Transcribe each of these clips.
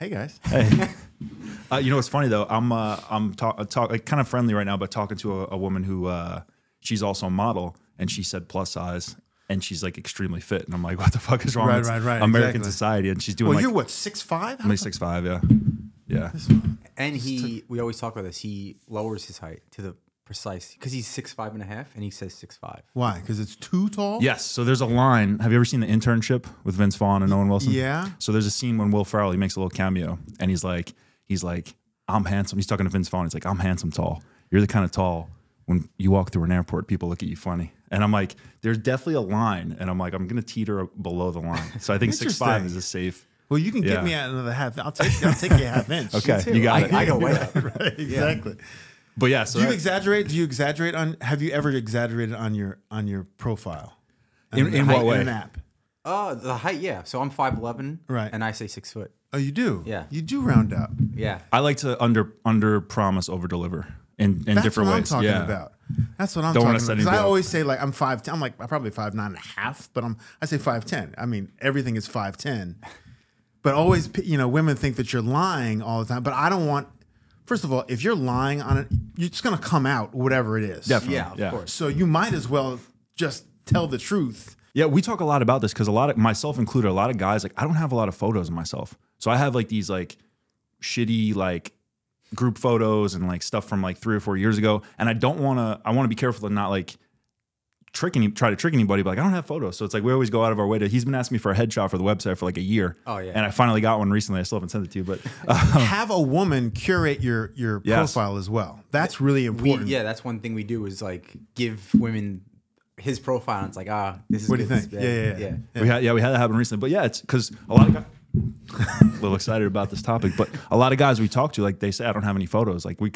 Hey guys. Hey. You know what's funny though? I'm like, kind of friendly right now, but talking to a woman who she's also a model, and she said plus size, and she's like extremely fit, and I'm like, what the fuck is wrong with American exactly. society? And she's doing Well, like, you're what, 6'5"? I'm like 6'5", yeah. And we always talk about this. He lowers his height to the precise because he's 6'5.5", and he says 6'5". Why? Because it's too tall? Yes. So there's a line. Have you ever seen The Internship with Vince Vaughn and Owen Wilson? Yeah. So there's a scene when Will Ferrell, he makes a little cameo, and he's like, I'm handsome. He's talking to Vince Vaughn. He's like, I'm handsome tall. You're the kind of tall when you walk through an airport, people look at you funny. And I'm like, there's definitely a line, and I'm like, I'm gonna teeter below the line. So I think 6'5" is a safe. Well, you can get me at another half. I'll take you a half inch. Okay, you got it. I go way up. Right, exactly. But yeah, so do you exaggerate? Do you exaggerate on? Have you ever exaggerated on your profile? In what way? In an app. The height, yeah. So I'm 5'11", right, and I say 6 foot. Oh, you do? Yeah. You do round up. Yeah. I like to under promise, over deliver in different ways. That's what I'm talking about. That's what I'm talking about. Because I always say like I'm 5'10". I'm like I'm probably 5'9.5", but I say 5'10". I mean everything is 5'10". But always, women think that you're lying all the time. But I don't want. First of all, if you're lying on it, you're just going to come out whatever it is. Definitely. Yeah, of course. So you might as well just tell the truth. Yeah, we talk a lot about this because myself included, a lot of guys, like I don't have a lot of photos of myself. So I have like these like shitty like group photos and like stuff from like 3 or 4 years ago. And I want to be careful to not like try to trick anybody, but like I don't have photos. So it's like we always go out of our way to, he's been asking me for a headshot for the website for like a year. Oh yeah. And I finally got one recently. I still haven't sent it to you, but have a woman curate your profile as well. That's really important. That's one thing we do is like give women his profile, and it's like, this is what do you think? Yeah. We had that happen recently, but yeah, it's because a lot of guys, a little excited about this topic, but a lot of guys we talk to, like they say, I don't have any photos. Like we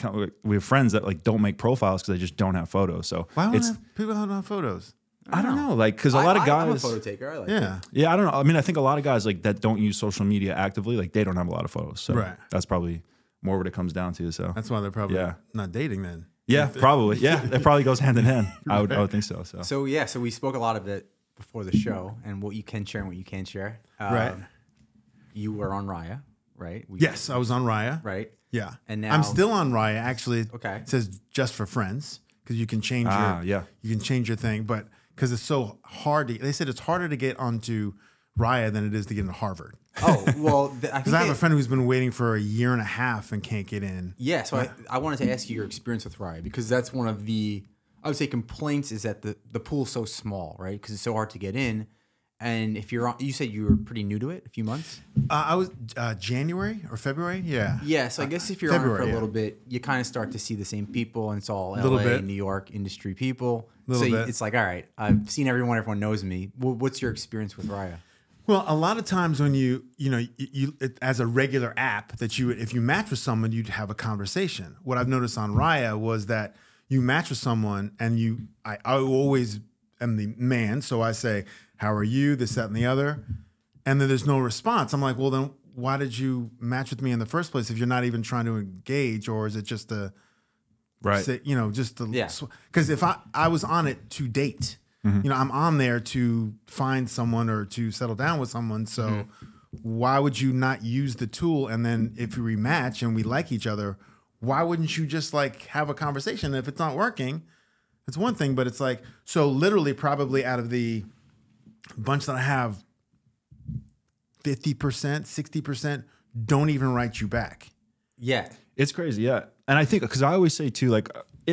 have friends that like don't make profiles because they just don't have photos. So why don't people don't have photos? I don't know, like because a lot of guys. I'm a photo taker. I like it. Yeah. I don't know. I mean, I think a lot of guys like that don't use social media actively, like they don't have a lot of photos. So that's probably more what it comes down to. So that's why they're probably not dating then. Yeah, probably. Yeah, that probably goes hand in hand. I would think so. So we spoke a lot of it before the show, and what you can share and what you can't share. Right. You were on Raya, right? Yes, I was on Raya. Right. Yeah. And now I'm still on Raya. Actually, it says just for friends because you can change you can change your thing, but because it's so hard. They said it's harder to get onto Raya than it is to get into Harvard. Oh, well, because I have a friend who's been waiting for a year and a half and can't get in. Yeah, so I wanted to ask you your experience with Raya, because that's one of the, I would say, complaints is that the pool's so small, right? Because it's so hard to get in. And if you said you were pretty new to it, a few months? I was January or February, yeah. Yeah, so I guess if you're on it for a little bit, you kind of start to see the same people, and it's all LA, New York industry people. It's like, all right, I've seen everyone, everyone knows me. What's your experience with Raya? Well, a lot of times when you as a regular app that if you match with someone, you'd have a conversation. What I've noticed on Raya was that you match with someone and I always am the man, so I say, how are you, this, that, and the other, and then there's no response. I'm like, well, then why did you match with me in the first place if you're not even trying to engage, or is it just because if I was on it to date. Mm-hmm. I'm on there to find someone or to settle down with someone. So why would you not use the tool? And then if we rematch and we like each other, why wouldn't you just like have a conversation? If it's not working, it's one thing, but it's like, so literally probably out of the bunch that I have, 50%, 60% don't even write you back. Yeah. It's crazy. Yeah. And I think, because I always say too, like,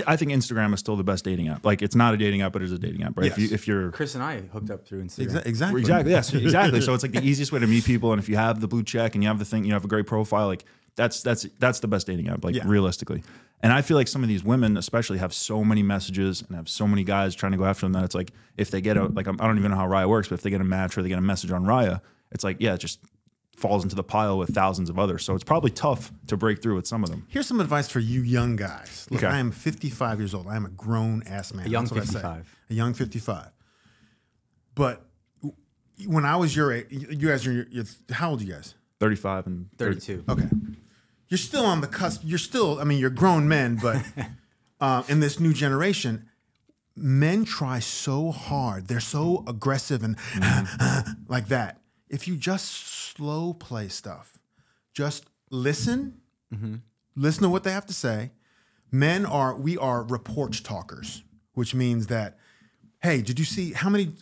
I think Instagram is still the best dating app. Like, it's not a dating app, but it is a dating app, right? Yes. If you're Chris and I hooked up through Instagram. Exactly. Yes, exactly. So it's like the easiest way to meet people. And if you have the blue check and you have the thing, you have a great profile, like that's the best dating app, like realistically. And I feel like some of these women especially have so many messages and have so many guys trying to go after them that it's like, if they get I don't even know how Raya works, but if they get a match or they get a message on Raya, it's like, it just falls into the pile with thousands of others. So it's probably tough to break through with some of them. Here's some advice for you young guys. Look, I am 55 years old. I am a grown-ass man. A young 55. A young 55. But when I was your age, you guys are, how old are you guys? 35 and 32. Okay. You're still on the cusp. You're still, you're grown men, but in this new generation, men try so hard. They're so aggressive and like that. If you just slow play stuff, just listen. Listen to what they have to say. We are report talkers, which means that, hey, did you see how many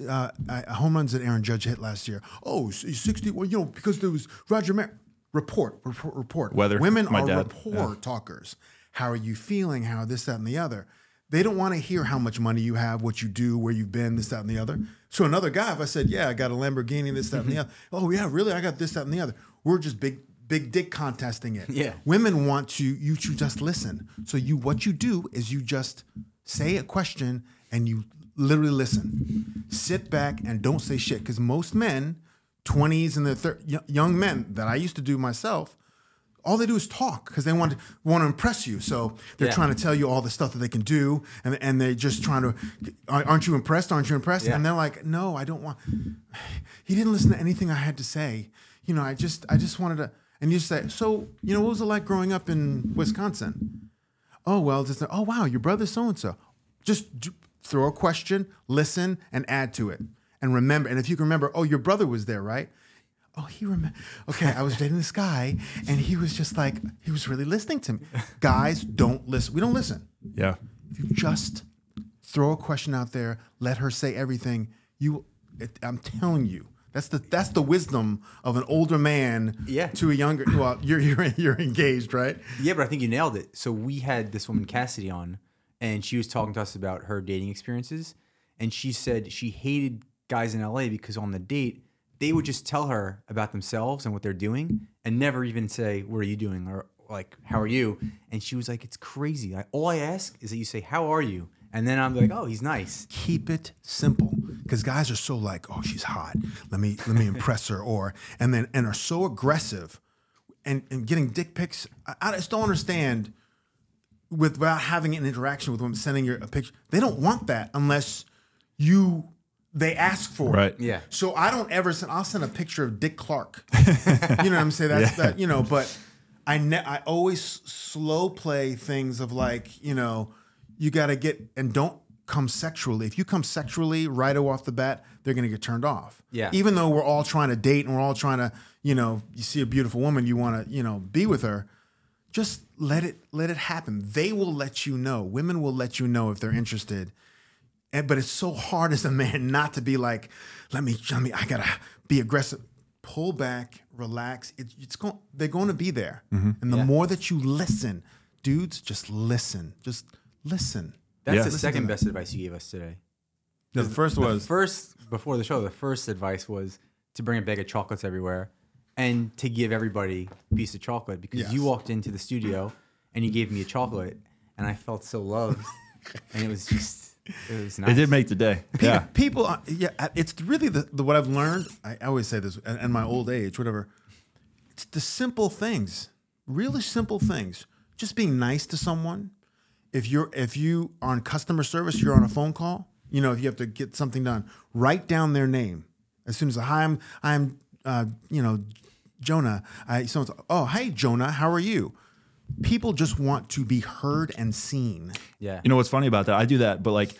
home runs did Aaron Judge hit last year? Oh, he's 60. Well, you know, because there was Roger Maris. Report. Weather. Women My are dad. report talkers. How are you feeling? How this, that, and the other. They don't want to hear how much money you have, what you do, where you've been, this, that, and the other. So another guy, if I said, yeah, I got a Lamborghini, this, that, and the other. Oh, yeah, really? I got this, that, and the other. We're just big dick contesting it. Yeah. Women want you to just listen. So what you do is you just say a question and you literally listen. Sit back and don't say shit. Because most men, 20s and the young men that I used to do myself, all they do is talk because they want to impress you. So they're trying to tell you all the stuff that they can do, and they're just trying to, aren't you impressed? Aren't you impressed? Yeah. And they're like, no, I don't want. He didn't listen to anything I had to say. You know, I just wanted to. And you say, so you know, what was it like growing up in Wisconsin? Oh well, oh wow, your brother's so and so. Just throw a question, listen, and add to it, and remember. And if you can remember, oh, your brother was there, right? Oh, he remember. Okay, I was dating this guy, and he was just like, he was really listening to me. Guys, don't listen. We don't listen. Yeah. If you just throw a question out there, let her say everything. I'm telling you, that's the wisdom of an older man to a younger. Well, you're engaged, right? Yeah, but I think you nailed it. So we had this woman Cassidy on, and she was talking to us about her dating experiences, and she said she hated guys in LA because on the date, they would just tell her about themselves and what they're doing and never even say, what are you doing? Or like, how are you? And she was like, it's crazy. All I ask is that you say, how are you? And then I'm like, oh, he's nice. Keep it simple. Because guys are so like, oh, she's hot. Let me impress her. And are so aggressive and getting dick pics. I just don't understand without having an interaction with them, sending you a picture. They don't want that unless they ask for it. Yeah. So I don't ever send. I'll send a picture of Dick Clark. You know what I'm saying? That's that. You know, but I always slow play things of like, you know, you got to get and don't come sexually. If you come sexually right off the bat, they're gonna get turned off. Yeah. Even though we're all trying to date and we're all trying to, you know, you see a beautiful woman, you want to, you know, be with her. Just let it happen. They will let you know. Women will let you know if they're interested. But it's so hard as a man not to be like, I gotta be aggressive. Pull back, relax. They're going to be there. And the more that you listen, dudes, just listen. Just listen. That's the second best advice you gave us today. The first before the show, the first advice was to bring a bag of chocolates everywhere and to give everybody a piece of chocolate because you walked into the studio and you gave me a chocolate and I felt so loved. And it was nice. It did make the day. People, it's really the what I've learned. I always say this, in my old age, whatever. It's the simple things, really simple things. Just being nice to someone. If you are on customer service, you're on a phone call. You know, if you have to get something done, write down their name as soon as hi, I'm you know, Jonah. Oh, hey Jonah, how are you? People just want to be heard and seen. Yeah. You know what's funny about that? I do that, but like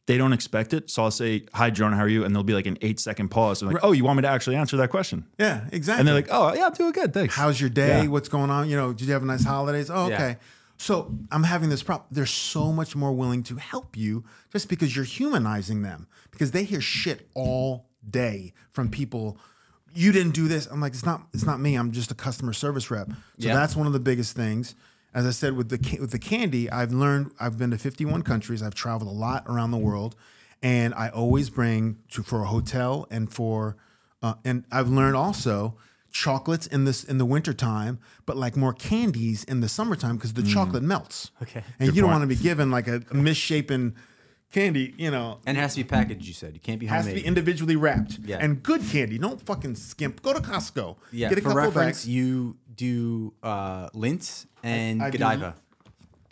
they don't expect it. So I'll say, hi, Jonah, how are you? And there'll be like an 8-second pause. And like, oh, you want me to actually answer that question? Yeah, exactly. And they're like, oh, yeah, I'm doing good. Thanks. How's your day? Yeah. What's going on? You know, did you have a nice holidays? Oh, okay. Yeah. So I'm having this problem. They're so much more willing to help you just because you're humanizing them because they hear shit all day from people. You didn't do this. I'm like, it's not me. I'm just a customer service rep. So that's one of the biggest things. As I said, with the candy, I've been to 51 countries. I've traveled a lot around the world, and I always bring for a hotel and and I've learned also chocolates in the wintertime, but like more candies in the summertime because the chocolate melts. Okay. And you don't want to be given like a misshapen candy, you know. And it has to be packaged, you said. You can't be homemade. Has to be individually wrapped. Yeah. And good candy. Don't fucking skimp. Go to Costco. Yeah. Get a For couple reference, bags. You do Lindt and Godiva.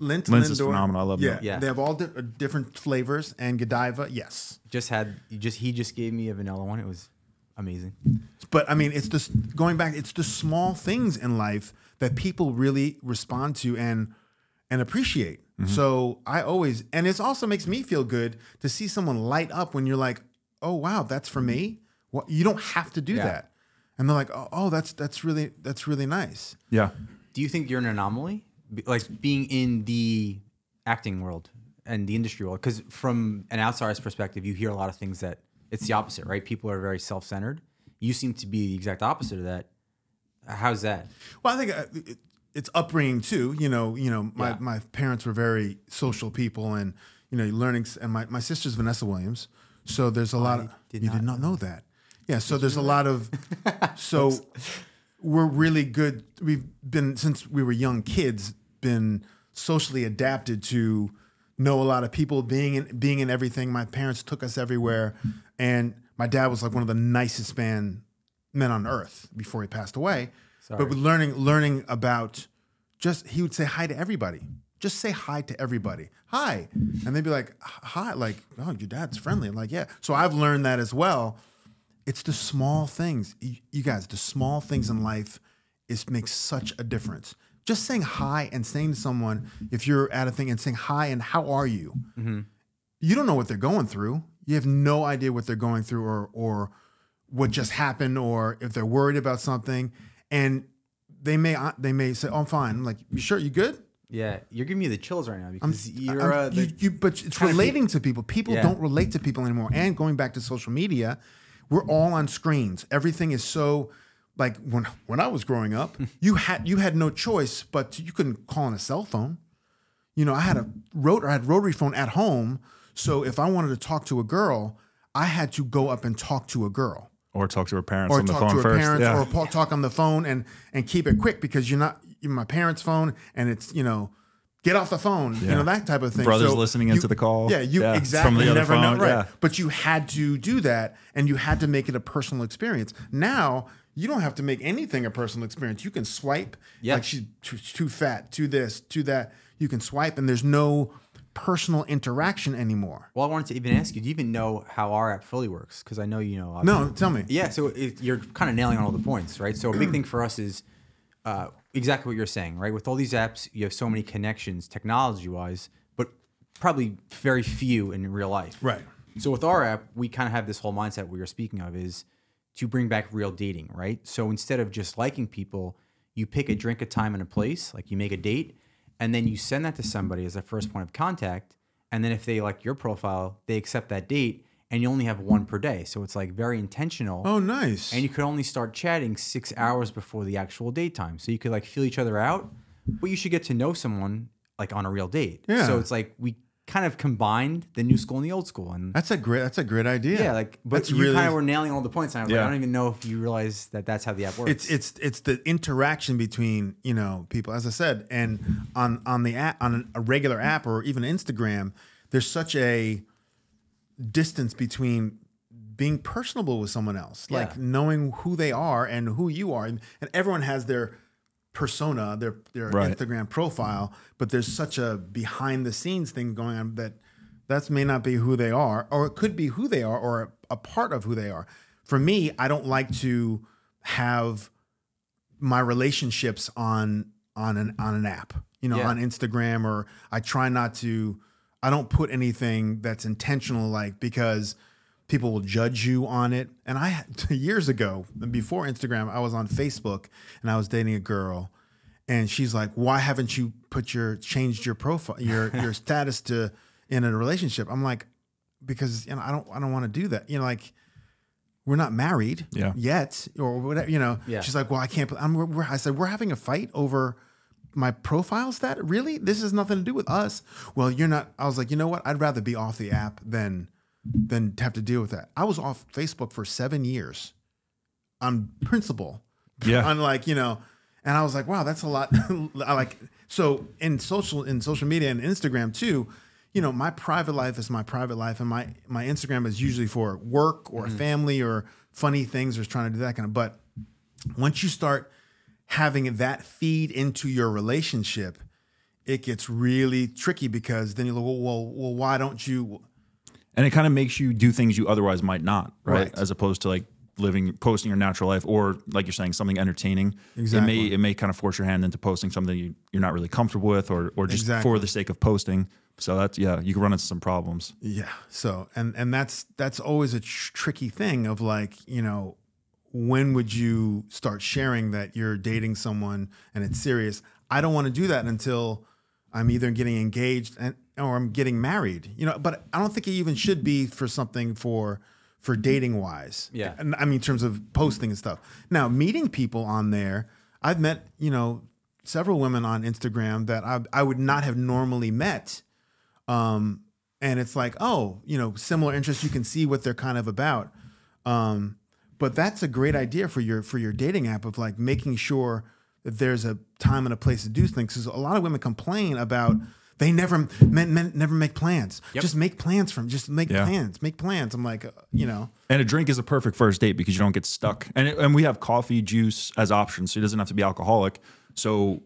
Lindt is phenomenal. I love that. that. Yeah. They have all different flavors, and Godiva, yes. He just gave me a vanilla one. It was amazing. But I mean, it's just going back. It's the small things in life that people really respond to and appreciate. So I always, and it also makes me feel good to see someone light up when you're like, oh wow, that's for me. Well, you don't have to do that. and they're like, oh, that's really nice. Yeah. Do you think you're an anomaly, like being in the acting world and the industry world? Because from an outsider's perspective, you hear a lot of things that it's the opposite, right? People are very self-centered. You seem to be the exact opposite of that. How's that? Well, I think it's upbringing too. My parents were very social people, and learning. And my sister's Vanessa Williams, so there's a lot of you did not know that. Yeah, so there's a lot of so we're really good. We've been since we were young kids, been socially adapted to know a lot of people, being in everything. My parents took us everywhere, and my dad was like one of the nicest men on earth before he passed away. Sorry. But with learning about he would say hi to everybody. Just say hi to everybody. Hi. And they'd be like, hi, like, oh, your dad's friendly. I'm like, yeah. So I've learned that as well. It's the small things. You guys, the small things in life makes such a difference. Just saying hi and saying to someone, if you're at a thing, and saying hi and how are you? Mm-hmm. You don't know what they're going through. You have no idea what they're going through or what just happened, or if they're worried about something. And they may say, "Oh, I'm fine." I'm like, "You sure? You good?" Yeah, you're giving me the chills right now because but it's relating to people. People don't relate to people anymore. And going back to social media, we're all on screens. Everything is so like when I was growing up, you had no choice, but you couldn't call on a cell phone. I had rotary phone at home, so if I wanted to talk to a girl, I had to go up and talk to a girl. Or talk to her parents on the phone first. Or talk on the phone and keep it quick, because you're my parents' phone, and it's, get off the phone, that type of thing. Brothers listening into the call. Yeah, exactly. From the other phone, know, right. Yeah. But you had to do that, and you had to make it a personal experience. Now, you don't have to make anything a personal experience. You can swipe, like she's too fat, too this, too that. You can swipe, and there's no personal interaction anymore. Well, I wanted to even ask you, do you even know how our app fully works? Because I know you know. No, tell me. Yeah, so you're kind of nailing on all the points, right? So a big thing for us is exactly what you're saying, right? With all these apps, you have so many connections technology-wise, but probably very few in real life. Right. So with our app, we kind of have this whole mindset we were speaking of is to bring back real dating, right? So instead of just liking people, you pick a drink, a time, and a place, like you make a date, and then you send that to somebody as a first point of contact. And then if they like your profile, they accept that date, and you only have one per day. So it's like very intentional. Oh, nice. And you could only start chatting 6 hours before the actual date time. So you could like feel each other out, but you should get to know someone like on a real date. Yeah. So it's like we kind of combined the new school and the old school. And that's a great idea. Yeah, like, but you kind of were nailing all the points. And I was like, I don't even know if you realize that that's how the app works. It's the interaction between people, as I said, and on the app, on a regular app or even Instagram, there's such a distance between being personable with someone else, like knowing who they are and who you are, and everyone has their persona, their Instagram profile, but there's such a behind the scenes thing going on that may not be who they are, or it could be who they are, or a part of who they are. For me, I don't like to have my relationships on an app, on Instagram, or I try not to. I don't put anything that's intentional, like, because people will judge you on it. And years ago, before Instagram, I was on Facebook and I was dating a girl, and she's like, "Why haven't you changed your profile, your status to in a relationship?" I'm like, "Because I don't want to do that. Like, we're not married yet, or whatever. Yeah. She's like, "Well, I can't." I said, "We're having a fight over my profile stat? Really? This has nothing to do with us." "Well, you're not." I was like, "You know what? I'd rather be off the app than have to deal with that." I was off Facebook for 7 years on principle. Yeah. Unlike, and I was like, wow, that's a lot. So in social media and Instagram too, my private life is my private life, and my Instagram is usually for work or family or funny things, or trying to do that kind of. But once you start having that feed into your relationship, it gets really tricky, because then you're like, well, why don't you? And it kind of makes you do things you otherwise might not, right? As opposed to like posting your natural life, or like you're saying, something entertaining. Exactly. It may kind of force your hand into posting something you're not really comfortable with, or just for the sake of posting. So that's, you can run into some problems. Yeah. So, and that's always a tricky thing of like, when would you start sharing that you're dating someone and it's serious? I don't want to do that until I'm either getting engaged or I'm getting married. You know, but I don't think it even should be for something for dating wise. Yeah. And I mean, in terms of posting and stuff. Now, meeting people on there, I've met, you know, several women on Instagram that I would not have normally met. And it's like, oh, you know, similar interests. You can see what they're kind of about. But that's a great idea for your dating app of like making sure that there's a time and a place to do things. Because a lot of women complain about they men never make plans. Yep. Just make plans plans. Make plans. I'm like, you know. And a drink is a perfect first date because you don't get stuck. And we have coffee, juice as options, so it doesn't have to be alcoholic. So,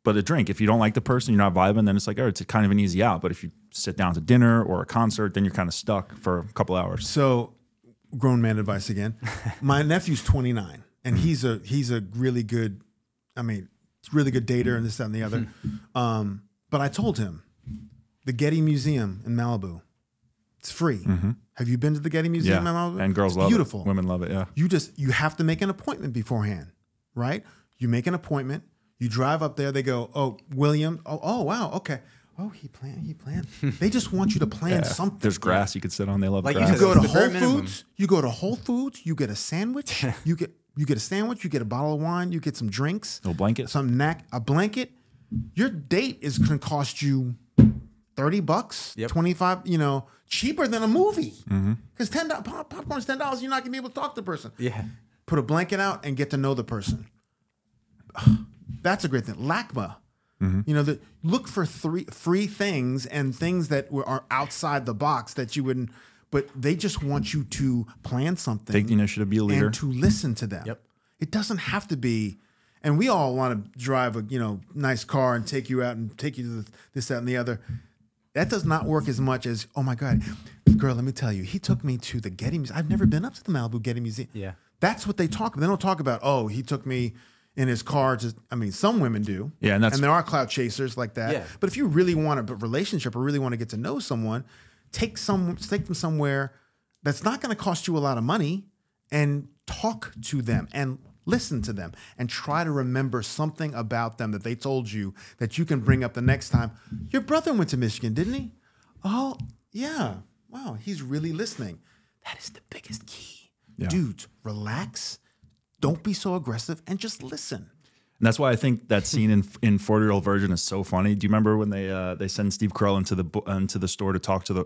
but a drink, if you don't like the person, you're not vibing, then it's like, oh, it's kind of an easy out. But if you sit down to dinner or a concert, then you're kind of stuck for a couple hours. So, grown man advice again. My nephew's 29, and he's a really good, I mean, really good dater and this, that, and the other. But I told him, the Getty Museum in Malibu, it's free. Have you been to the Getty Museum in Malibu? And girls love beautiful. it. Women love it, yeah. You have to make an appointment beforehand, right? You make an appointment. You drive up there. They go, oh, William. Oh, wow, okay. Oh, he planned. They just want you to plan something. There's grass you could sit on. They love Like grass. You go to the bare Whole minimum. Foods. You go to Whole Foods. You get a sandwich. You get a sandwich. You get a bottle of wine. You get some drinks. No blanket. A blanket. Your date is going to cost you $30, Yep. $25. You know, cheaper than a movie. Because popcorn's $10. You're not going to be able to talk to the person. Yeah. Put a blanket out and get to know the person. That's a great thing. LACMA. You know, look for free things and things that are outside the box that you wouldn't, but they just want you to plan something. Take the initiative, be a leader. And to listen to them. Yep. It doesn't have to be, and we all want to drive a nice car and take you out and take you to this, that, and the other. That does not work as much as, oh my God, girl, let me tell you, he took me to the Getty Museum. I've never been up to the Malibu Getty Museum. Yeah. That's what they talk about. They don't talk about, oh, he took me in his car. I mean, some women do. Yeah, and there are clout chasers like that. Yeah. But if you really want a relationship or really want to get to know someone, take them somewhere that's not going to cost you a lot of money and talk to them and listen to them and try to remember something about them that they told you that you can bring up the next time. Your brother went to Michigan, didn't he? Oh, yeah. Wow, he's really listening. That is the biggest key. Yeah. Dudes, relax. Don't be so aggressive and just listen. And that's why I think that scene in 40-Year-Old Virgin is so funny. Do you remember when they send Steve Carell into the store to talk to the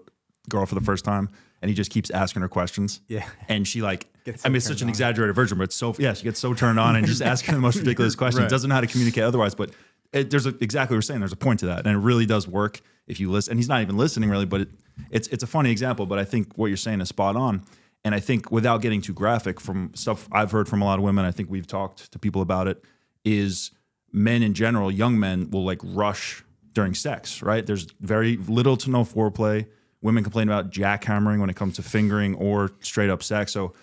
girl for the first time, and he just keeps asking her questions? Yeah. And she Gets so I mean, it's such turned an on. exaggerated version, but it's so she gets so turned on and just asking the most ridiculous questions. Right. Doesn't know how to communicate otherwise, but exactly what we're saying. There's a point to that, and it really does work if you listen. And he's not even listening really, but it's a funny example. But I think what you're saying is spot on. And I think without getting too graphic, from stuff I've heard from a lot of women, I think we've talked to people about it, is men in general, young men will like rush during sex, right? There's very little to no foreplay. Women complain about jackhammering when it comes to fingering or straight up sex. So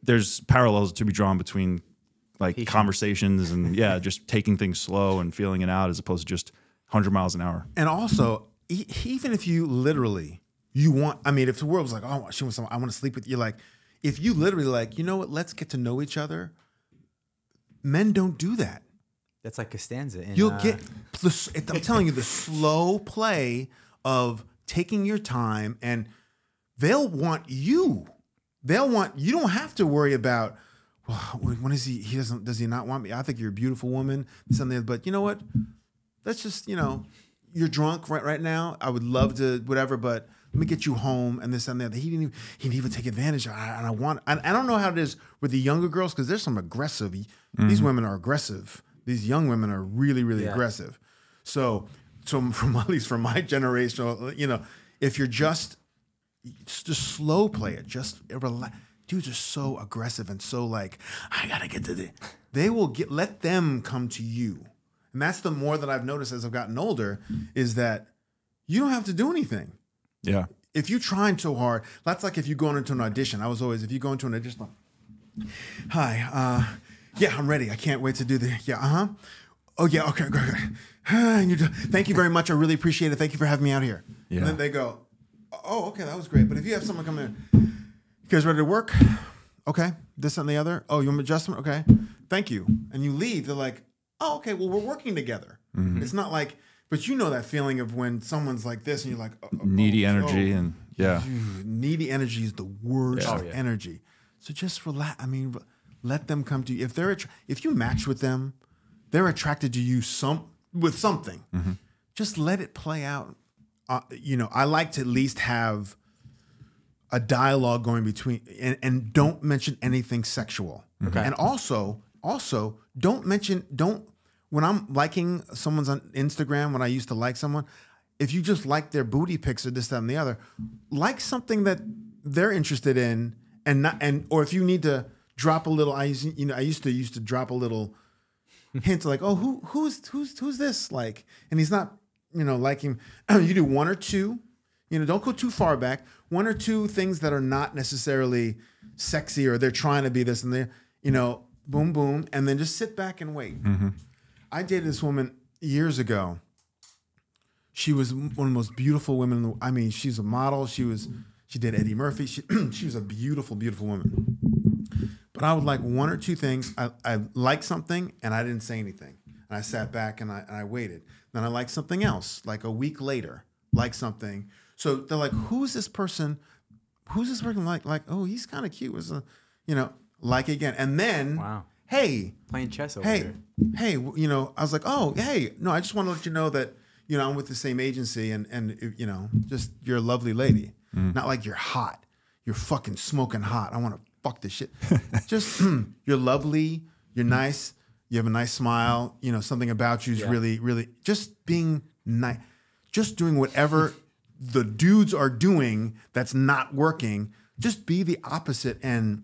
there's parallels to be drawn between like conversations and just taking things slow and feeling it out as opposed to just 100 miles an hour. And also, even if you literally... if the world was like, oh, she wants someone, I want to sleep with you. Like, if you literally like, you know what, let's get to know each other. Men don't do that. That's like Costanza. You'll get, I'm telling you, the slow play of taking your time, and they'll want you. You don't have to worry about, well, when is does he not want me? I think you're a beautiful woman, something, but you know what? Let's just, you're drunk right now. I would love to, whatever, but let me get you home and this and that. He didn't even take advantage of it. I don't know how it is with the younger girls because there's some aggressive. These women are aggressive. These young women are really, really aggressive. So from at least from my generation, if you're just slow play it, just relax. Dudes are so aggressive and so like, I gotta get to the. They will let them come to you, and that's the more that I've noticed as I've gotten older is that you don't have to do anything. Yeah. If you're trying so hard, that's like if you go into an audition. If you go into an audition, hi, yeah, I'm ready. I can't wait to do the, oh yeah, okay, great. Thank you very much. I really appreciate it. Thank you for having me out here. Yeah. And then they go, oh, okay, that was great. But if you have someone come in, you guys ready to work? Okay, this and the other. Oh, you want adjustment? Okay, thank you. And you leave. They're like, oh, okay, well, we're working together. It's not like, but you know that feeling of when someone's like this and you're like, needy energy and needy energy is the worst energy. So just relax. I mean, let them come to you. If you match with them, they're attracted to you with something. Just let it play out. I like to at least have a dialogue going between, and don't mention anything sexual. Okay. And also when I'm liking someone's on Instagram, when I used to like someone, if you just like their booty pics or this, that, and the other, like something that they're interested in, or if you need to drop a little, I used to drop a little hint like, oh, who's this like, and he's not, liking. You do one or two, don't go too far back. One or two things that are not necessarily sexy or they're trying to be this and they're, boom, boom, and then just sit back and wait. I dated this woman years ago. She was one of the most beautiful women. She's a model. She did Eddie Murphy. She was a beautiful, beautiful woman. But I would like one or two things. I liked something and I didn't say anything. And I sat back and I waited. Then I liked something else, like a week later, like something. So they're like, who's this person? Who's this person like, oh, he's kind of cute. Like again. And then, hey. Playing chess over here. Hey, I was like, oh, hey, no, I just want to let you know that, I'm with the same agency and just you're a lovely lady. Not like you're hot. You're fucking smoking hot. I want to fuck this shit. Just, you're lovely. You're nice. You have a nice smile. Something about you is really, really just being nice. Just doing whatever the dudes are doing that's not working. Just be the opposite and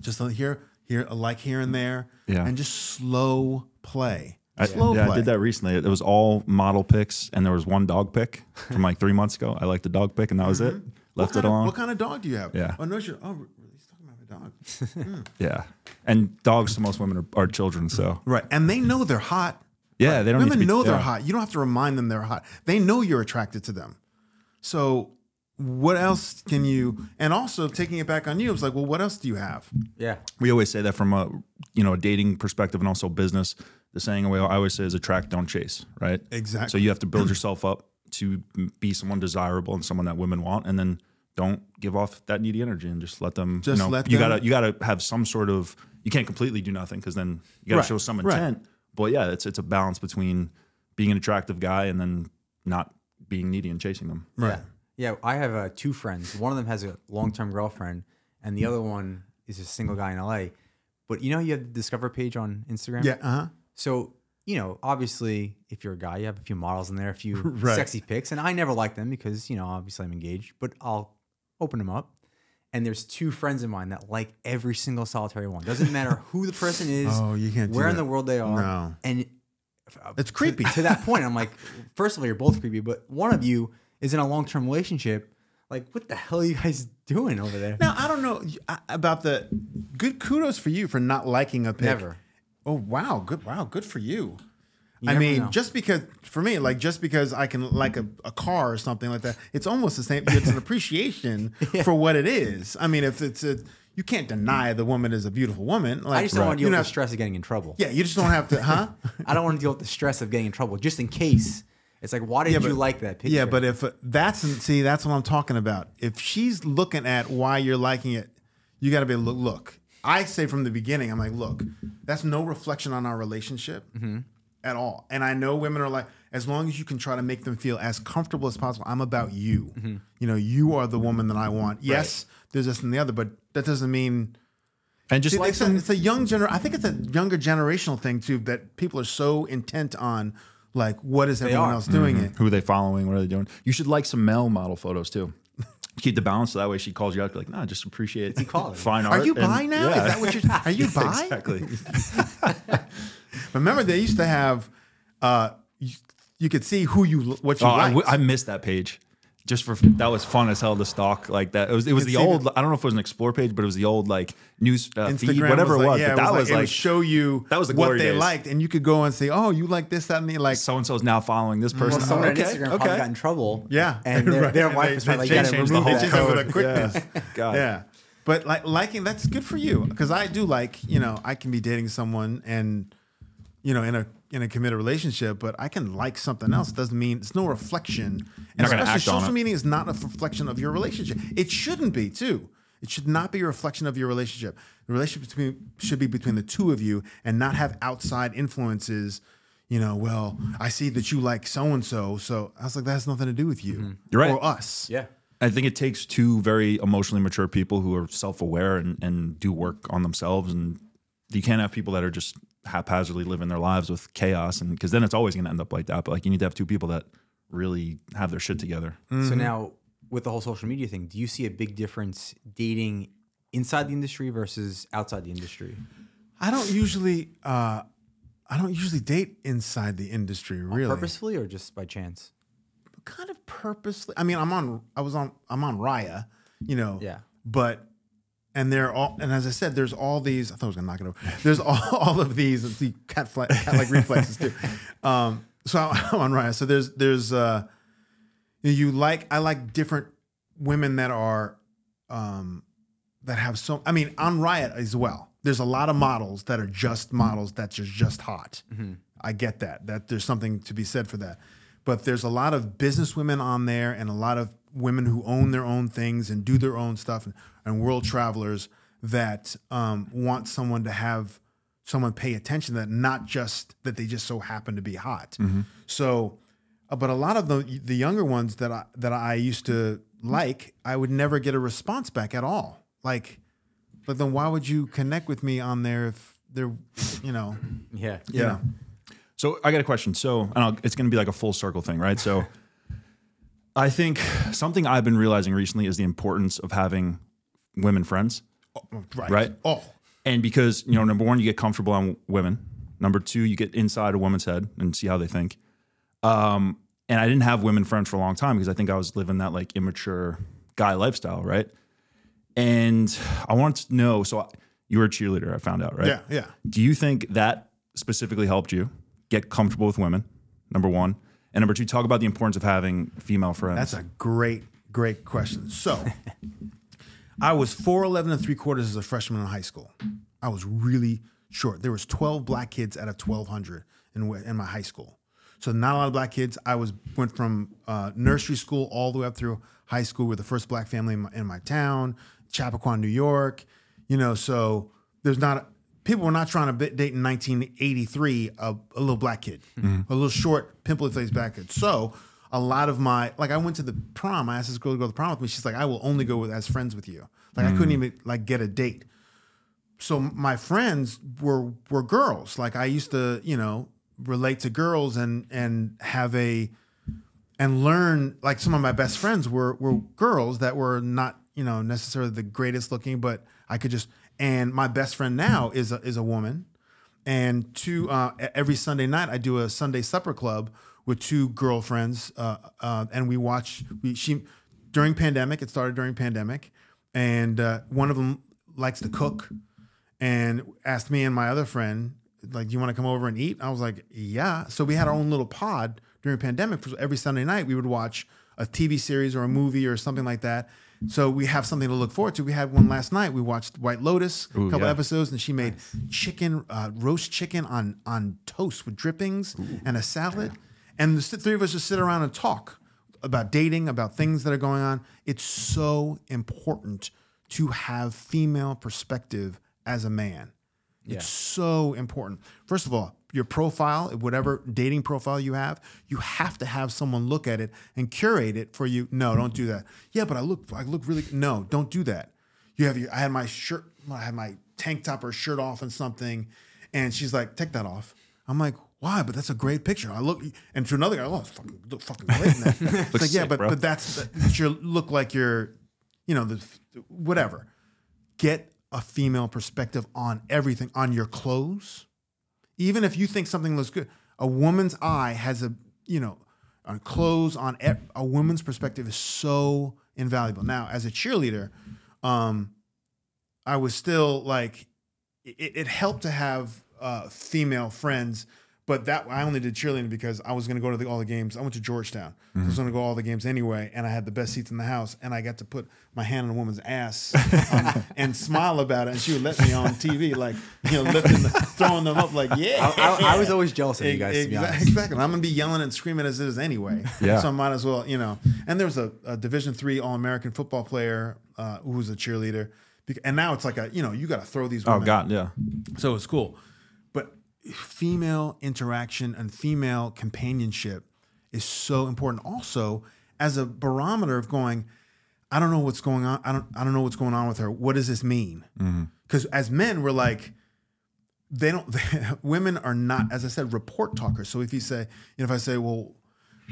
just here and there. Yeah. And just slow play. Slow play. I did that recently. It was all model pics, and there was one dog pic from like 3 months ago. I liked the dog pic, and that was it. Left it alone. What kind of dog do you have? Yeah. Oh, no, he's talking about a dog. Yeah. And dogs to most women are children, so. Right. And they know they're hot. Yeah, right? they don't Women know they're hot. You don't have to remind them they're hot. They know you're attracted to them. So what else can you, and also taking it back on you, it was like, well, what else do you have? Yeah. We always say that from a dating perspective and also business. The saying I always say is attract, don't chase, right? Exactly. So you have to build yourself up to be someone desirable and someone that women want, and then don't give off that needy energy and just let them. You gotta have some sort of. You can't completely do nothing because then you gotta show some intent. Right. But yeah, it's a balance between being an attractive guy and then not being needy and chasing them. Right. Yeah. I have two friends. One of them has a long-term girlfriend, and the other one is a single guy in LA. But you have the Discover page on Instagram. Yeah. So, obviously, if you're a guy, you have a few models in there, a few sexy pics. And I never like them because, obviously I'm engaged. But I'll open them up. And there's two friends of mine that like every single solitary one. Doesn't matter who the person is, you can't where in the world they are. No. And it's creepy. To that point, I'm like, first of all, you're both creepy. But one of you is in a long-term relationship. Like, what the hell are you guys doing over there? Now, I don't know about the good kudos for you for not liking a pic. Never. Oh, wow. Good for you. I mean, just because I can like a car or something like that, it's almost the same. It's an appreciation for what it is. I mean, if you can't deny the woman is a beautiful woman. Like, I just don't want to deal with the stress of getting in trouble. Yeah, you just don't have to, huh? I don't want to deal with the stress of getting in trouble just in case. It's like, why did you like that picture? Yeah, but if that's what I'm talking about. If she's looking at why you're liking it, you got to be look. I say from the beginning, I'm like, look, that's no reflection on our relationship at all. And I know women are like, as long as you can try to make them feel as comfortable as possible, I'm about you. You are the woman that I want. Yes, there's this and the other, but that doesn't mean. And just it's a young I think it's a younger generational thing too, that people are so intent on, like, what is everyone else doing it? Who are they following? What are they doing? You should like some male model photos tut. Keep the balance so that way she calls you out, be like, nah, just appreciate fine art. Are you bi now? Yeah. Is that what you're? Are you bi? Exactly. Remember, they used to have. You could see what you liked. I missed that page. That was fun as hell to stalk like that. It was the old. I don't know if it was an explore page, but it was the old like news feed, whatever it was. Yeah, but that was it like would show you that was the what they days. liked, and you could go and say, "Oh, you like this, that, and the like." So and so is now following this person. Well, someone on Instagram probably got in trouble. Yeah, and their wife was like, "You got to remove that." With a quickness. God. Yeah. But liking, that's good for you, because I do like, I can be dating someone and, in a committed relationship, but I can like something else. It doesn't mean it's no reflection. And especially social media is not a reflection of your relationship. It shouldn't be too. It should not be a reflection of your relationship. The relationship should be between the two of you and not have outside influences. Well, I see that you like so-and-so. So I was like, that has nothing to do with you. You're right. Or us. Yeah. I think it takes two very emotionally mature people who are self-aware and do work on themselves. And you can't have people that are just haphazardly living their lives with chaos, and because then it's always going to end up like that. But like, you need to have two people that really have their shit together. So now, with the whole social media thing, do you see a big difference dating inside the industry versus outside the industry? I don't usually date inside the industry, really. Purposefully or just by chance? Kind of purposely. I mean, I'm on Raya, Yeah. But and as I said, there's all these. I thought I was gonna knock it over. There's all of these. The cat-like reflexes too. So I'm on Raya. So there's I like different women that are that have so. I mean, on Riot as well. There's a lot of models that are just models that are just hot. Mm-hmm. I get that there's something to be said for that. But there's a lot of business women on there and a lot of women who own their own things and do their own stuff and world travelers that want someone to have someone pay attention to that, not just that they just so happen to be hot. Mm-hmm. So, but a lot of the younger ones that I used to like, I would never get a response back at all. Like, but then why would you connect with me on there if they're, Yeah. So I got a question. So it's going to be like a full circle thing, right? So I think something I've been realizing recently is the importance of having women friends. Right? Oh. And because, number one, you get comfortable on women. Number two, you get inside a woman's head and see how they think. And I didn't have women friends for a long time because I think I was living that like immature guy lifestyle, right? And I wanted to know, so you were a cheerleader, I found out, right? Yeah. Do you think that specifically helped you get comfortable with women, number one? And number two, talk about the importance of having female friends. That's a great question. So I was 4'11" 3/4 as a freshman in high school. I was really short. There was 12 black kids out of 1,200 in my high school. So not a lot of black kids. I went from nursery school all the way up through high school. We're the first black family in my town, Chappaqua, New York. So there's not... People were not trying to date in 1983 a little black kid, a little short, pimply-faced black kid. So a lot of I went to the prom. I asked this girl to go to the prom with me. She's like, I will only go as friends with you. Like, I couldn't even get a date. So my friends were girls. Like, I used to, relate to girls and have and learn. Like, some of my best friends were girls that were not, necessarily the greatest looking, but I could just. And my best friend now is a woman, and every Sunday night I do a Sunday supper club with two girlfriends, and we watch. During pandemic, it started during pandemic, and one of them likes to cook, and asked me and my other friend, like, "Do you want to come over and eat?" I was like, "Yeah." So we had our own little pod during pandemic. Every Sunday night we would watch a TV series or a movie or something like that. So we have something to look forward to. We had one last night. We watched White Lotus, a couple episodes, and she made roast chicken on toast with drippings and a salad. And the three of us just sit around and talk about dating, about things that are going on. It's so important to have female perspective as a man. Yeah. It's so important. First of all, your profile, whatever dating profile you have to have someone look at it and curate it for you. No, don't do that. Yeah, but I look really. No, don't do that. I had my shirt, I had my tank top or shirt off and something, and she's like, take that off. I'm like, why? But that's a great picture. I look, and to another guy, oh, it's look fucking great in that. It's like, yeah, but that you look like you're, whatever. Get a female perspective on everything, on your clothes. Even if you think something looks good, a woman's eye has on clothes, on a woman's perspective is so invaluable. Now, as a cheerleader, I was still like, it helped to have female friends, But that I only did cheerleading because I was going to go to all the games. I went to Georgetown. So I was going to go to all the games anyway, and I had the best seats in the house, and I got to put my hand on a woman's ass and smile about it, and she would let me on TV, like, throwing them up, like, yeah. I was always jealous of you guys, to be honest. Exactly. I'm going to be yelling and screaming as it is anyway. Yeah. So I might as well, And there was a Division III All-American football player who was a cheerleader. And now it's like you got to throw these women. Oh, God, yeah. So it's cool. But female interaction and female companionship is so important also as a barometer of going, I don't know what's going on. I don't know what's going on with her. What does this mean? Because as men, we're like, women are not, as I said, report talkers. So if you say, if I say, well,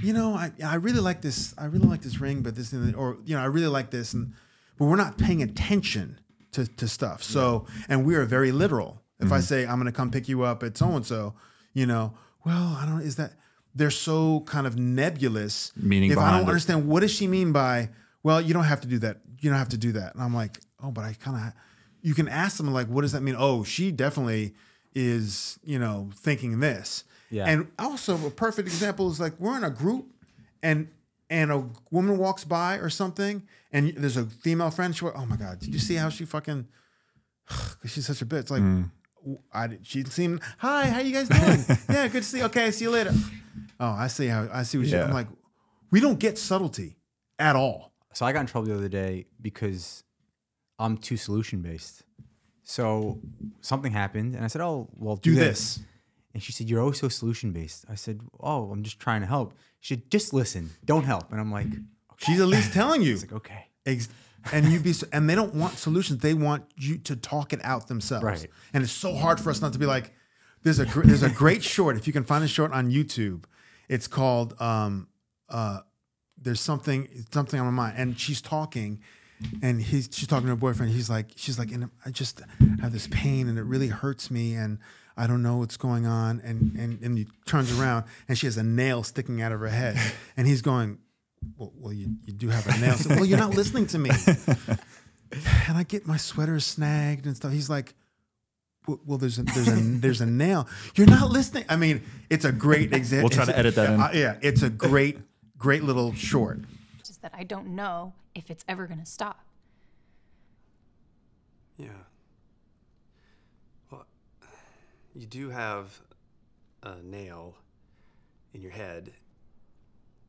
I really like this. I really like this ring, but this, or I really like this, but we're not paying attention to stuff. So, and we are very literal. If I say I'm going to come pick you up at so and so, well, I don't. Is that they're so kind of nebulous? Meaning, if I don't understand, what does she mean by? Well, you don't have to do that. You don't have to do that. And I'm like, oh, but I kind of. You can ask them like, what does that mean? Oh, she definitely is, thinking this. Yeah. And also a perfect example is like we're in a group, and a woman walks by or something, and there's a female friend. Oh my God, did you see how she fucking? She's such a bitch. Like. She seemed, hi, how you guys doing? Yeah, good to see you. Okay, see you later. Oh, I see what you. I'm like, we don't get subtlety at all. So I got in trouble the other day because I'm too solution based. So something happened, and I said, "Oh, well, do this." And she said, "You're always so solution based." I said, "Oh, I'm just trying to help." She said, "Just listen, don't help." And I'm like, okay. She's at least telling you. It's like, okay. And they don't want solutions. They want you to talk it out themselves. Right. And it's so hard for us not to be like, there's a great short. If you can find a short on YouTube, it's called there's something on my mind. And she's talking, and she's talking to her boyfriend. She's like, I just have this pain, and it really hurts me, and I don't know what's going on. And he turns around, and she has a nail sticking out of her head, and he's going, well, you do have a nail. So, well, you're not listening to me. And I get my sweater snagged and stuff. He's like, well, there's a nail. You're not listening. I mean, it's a great example. We'll try to edit that in. Yeah, it's a great little short. Just that I don't know if it's ever going to stop. Yeah. Well, you do have a nail in your head.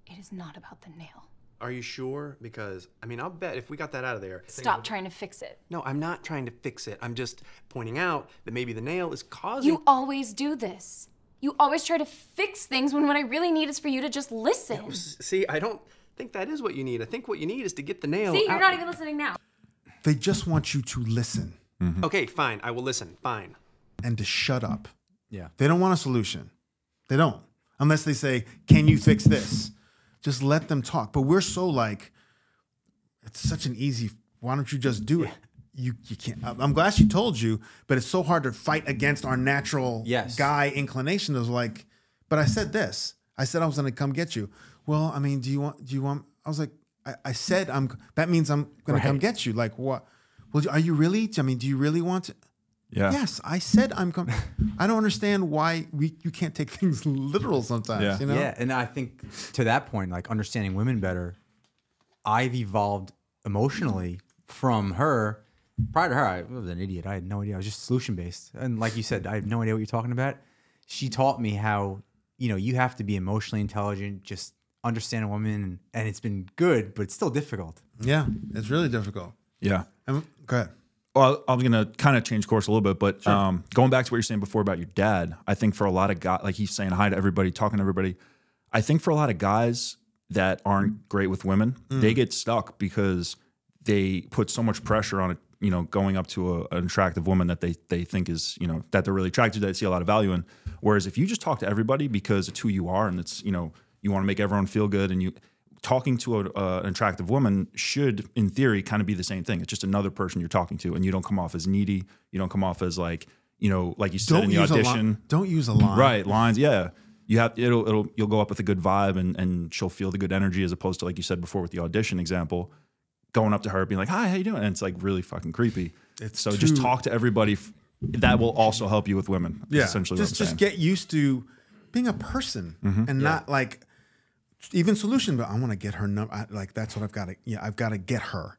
It is not about the nail. Are you sure? Because, I'll bet if we got that out of there... Stop trying to fix it. No, I'm not trying to fix it. I'm just pointing out that maybe the nail is causing... You always do this. You always try to fix things when what I really need is for you to just listen. Yeah, see, I don't think that is what you need. I think what you need is to get the nail See, out. you're not even listening now. They just want you to listen. Mm-hmm. Okay, fine. I will listen. Fine. And to shut up. Yeah. They don't want a solution. They don't. Unless they say, can you fix this? Just let them talk. But we're so like, it's such an easy, why don't you just do it? You can't. I'm glad she told you, but it's so hard to fight against our natural guy inclination. It was like, but I said this. I said I was going to come get you. Well, do you want, I was like, I said, that means I'm going to come get you. Like what? Well, are you really? Do you really want to? Yeah. Yes, I said I'm coming. I don't understand why you can't take things literal sometimes. Yeah. Yeah, and I think to that point, like understanding women better, I've evolved emotionally from her. Prior to her, I was an idiot. I had no idea. I was just solution based, and like you said, I have no idea what you're talking about. She taught me how you have to be emotionally intelligent, just understand a woman, and it's been good, but it's still difficult. Yeah, it's really difficult. Yeah. Go ahead. Well, I'm going to kind of change course a little bit, but going back to what you're saying before about your dad, I think for a lot of guys, like he's saying hi to everybody, talking to everybody, I think for a lot of guys that aren't great with women, they get stuck because they put so much pressure on it, going up to an attractive woman that they think is, that they're really attracted to, that they see a lot of value in. Whereas if you just talk to everybody because it's who you are and it's, you want to make everyone feel good, and talking to an attractive woman should, in theory, kind of be the same thing. It's just another person you're talking to, and you don't come off as needy. You don't come off as like you said in the audition. Don't use a line. Right, lines. Yeah, you'll go up with a good vibe, and she'll feel the good energy, as opposed to, like you said before with the audition example, going up to her being like, "Hi, how you doing?" And it's like really fucking creepy. Just talk to everybody. That will also help you with women. Yeah, essentially. Just get used to being a person and not like even solution, but I want to get her number. Like that's what I've got to. Yeah, I've got to get her.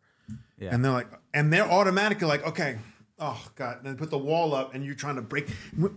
Yeah. And they're like, and they're automatically like, okay, oh God, and then put the wall up, and you're trying to break.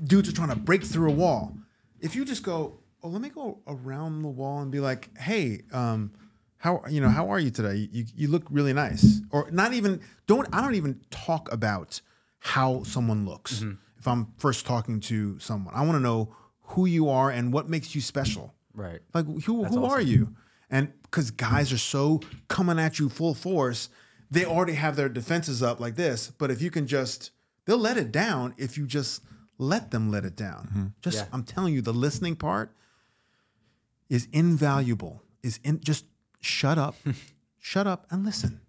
Dudes are trying to break through a wall. If you just go, oh, let me go around the wall and be like, hey, how are you today? You look really nice. Or not even I don't even talk about how someone looks. If I'm first talking to someone, I want to know who you are and what makes you special. Right. Like who are you? And because guys are so coming at you full force, they already have their defenses up like this. But if you can they'll let it down if you just let them let it down. I'm telling you, the listening part is invaluable. Just shut up, shut up and listen.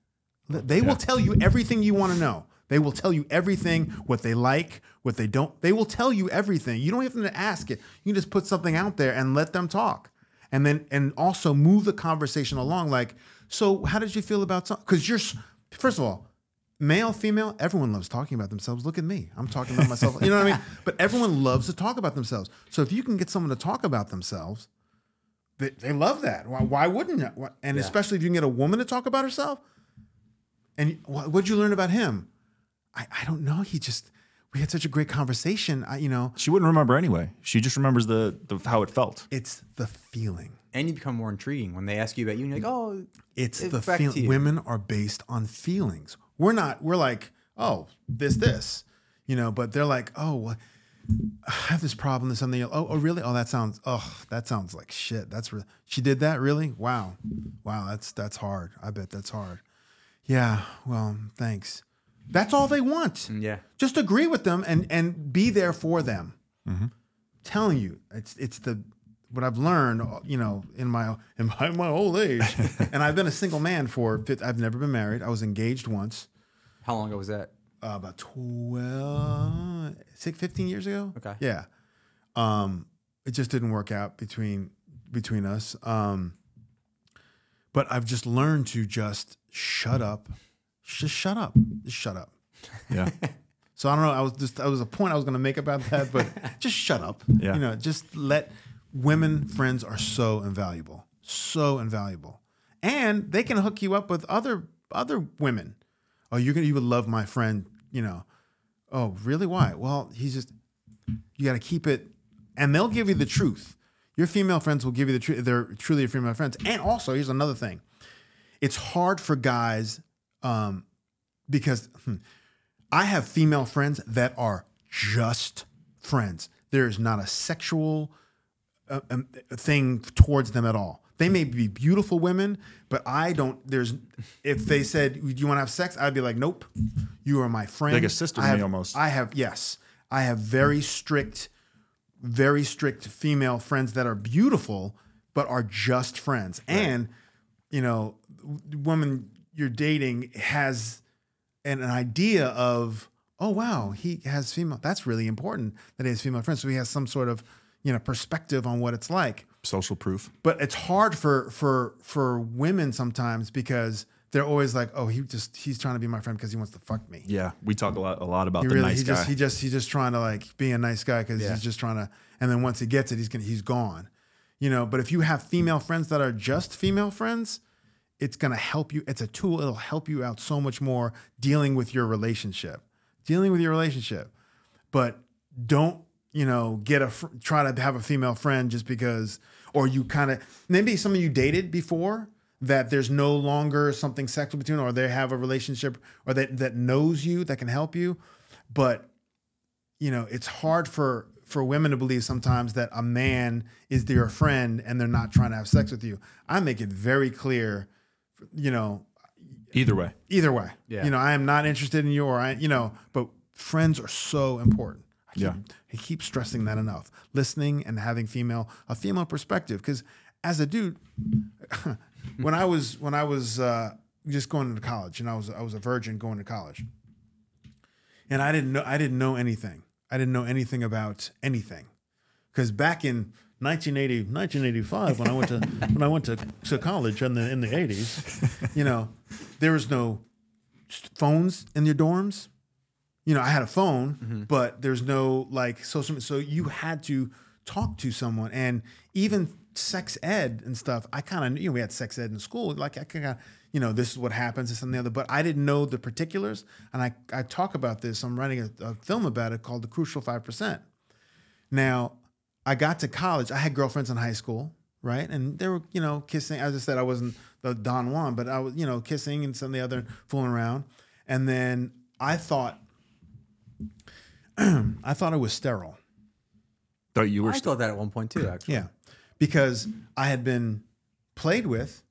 They will tell you everything you want to know. They will tell you everything, what they like, what they don't. They will tell you everything. You don't have to ask it. You can just put something out there and let them talk. And also move the conversation along. Like, so how did you feel about something? Because first of all, male, female, everyone loves talking about themselves. Look at me. I'm talking about myself. You know what I mean? But everyone loves to talk about themselves. So if you can get someone to talk about themselves, they love that. Why wouldn't you? And especially if you can get a woman to talk about herself. And what'd you learn about him? I don't know. We had such a great conversation. She wouldn't remember anyway. She just remembers the how it felt. It's the feeling. And you become more intriguing when they ask you about you and you're like, oh, it's the feeling. Women are based on feelings. We're like, oh, this, but they're like, oh, well, I have this problem, this something. Oh, really? Oh, that sounds like shit. She did that? Really? Wow. That's hard. I bet that's hard. Yeah. Well, thanks. That's all they want. Yeah. Just agree with them and be there for them. Telling you, it's what I've learned, in my old age. And I've been a single man I've never been married. I was engaged once. How long ago was that? About 15 years ago. Okay. Yeah. It just didn't work out between us. But I've just learned to just shut up. Just shut up. Just shut up. Yeah. So I don't know. That was a point I was going to make about that, but just shut up. Yeah. Just let women friends are so invaluable, and they can hook you up with other women. Oh, you would love my friend. Oh, really? Why? Well, you got to keep it, and they'll give you the truth. Your female friends will give you the truth. They're truly your female friends. And also, here's another thing. It's hard for guys. Because I have female friends that are just friends. There's not a sexual thing towards them at all. They may be beautiful women, but I don't. If they said, "Do you want to have sex?" I'd be like, "Nope, you are my friend." Like a sister to me almost. I have very strict female friends that are beautiful, but are just friends. Right. And woman you're dating has an idea of, oh wow, he has female. That's really important that he has female friends. So he has some sort of perspective on what it's like. Social proof. But it's hard for women sometimes because they're always like, oh, he's trying to be my friend because he wants to fuck me. Yeah, we talk a lot about nice guy. He's just trying to like be a nice guy because he's just trying to. And then once he gets it, he's gone. But if you have female friends that are just female friends, it's going to help you. It's a tool. It'll help you out so much more dealing with your relationship. But don't, try to have a female friend just because, or you maybe some of you dated before that there's no longer something sexual between, or they have a relationship or that knows you, that can help you. But, it's hard for women to believe sometimes that a man is their friend and they're not trying to have sex with you. I make it very clear, either way. Yeah. I am not interested in you but friends are so important. I keep stressing that enough. Listening and having a female perspective. Because as a dude, when I was just going to college, and I was a virgin going to college, and I didn't know anything. I didn't know anything about anything, because back in 1985 when I went to college in the 80s, there was no phones in your dorms. I had a phone, but there's no like social. So you had to talk to someone. And even sex ed and stuff, I kind of, we had sex ed in school. Like I kind of, this is what happens, this and the other, but I didn't know the particulars. And I talk about this. I'm writing a film about it called The Crucial 5%. Now, I got to college. I had girlfriends in high school, right? And they were, kissing. As I said, I wasn't the Don Juan, but I was, kissing and some of the other fooling around. And then I thought it was sterile. Thought you were I thought that at one point too, actually. Yeah, because I had been played with,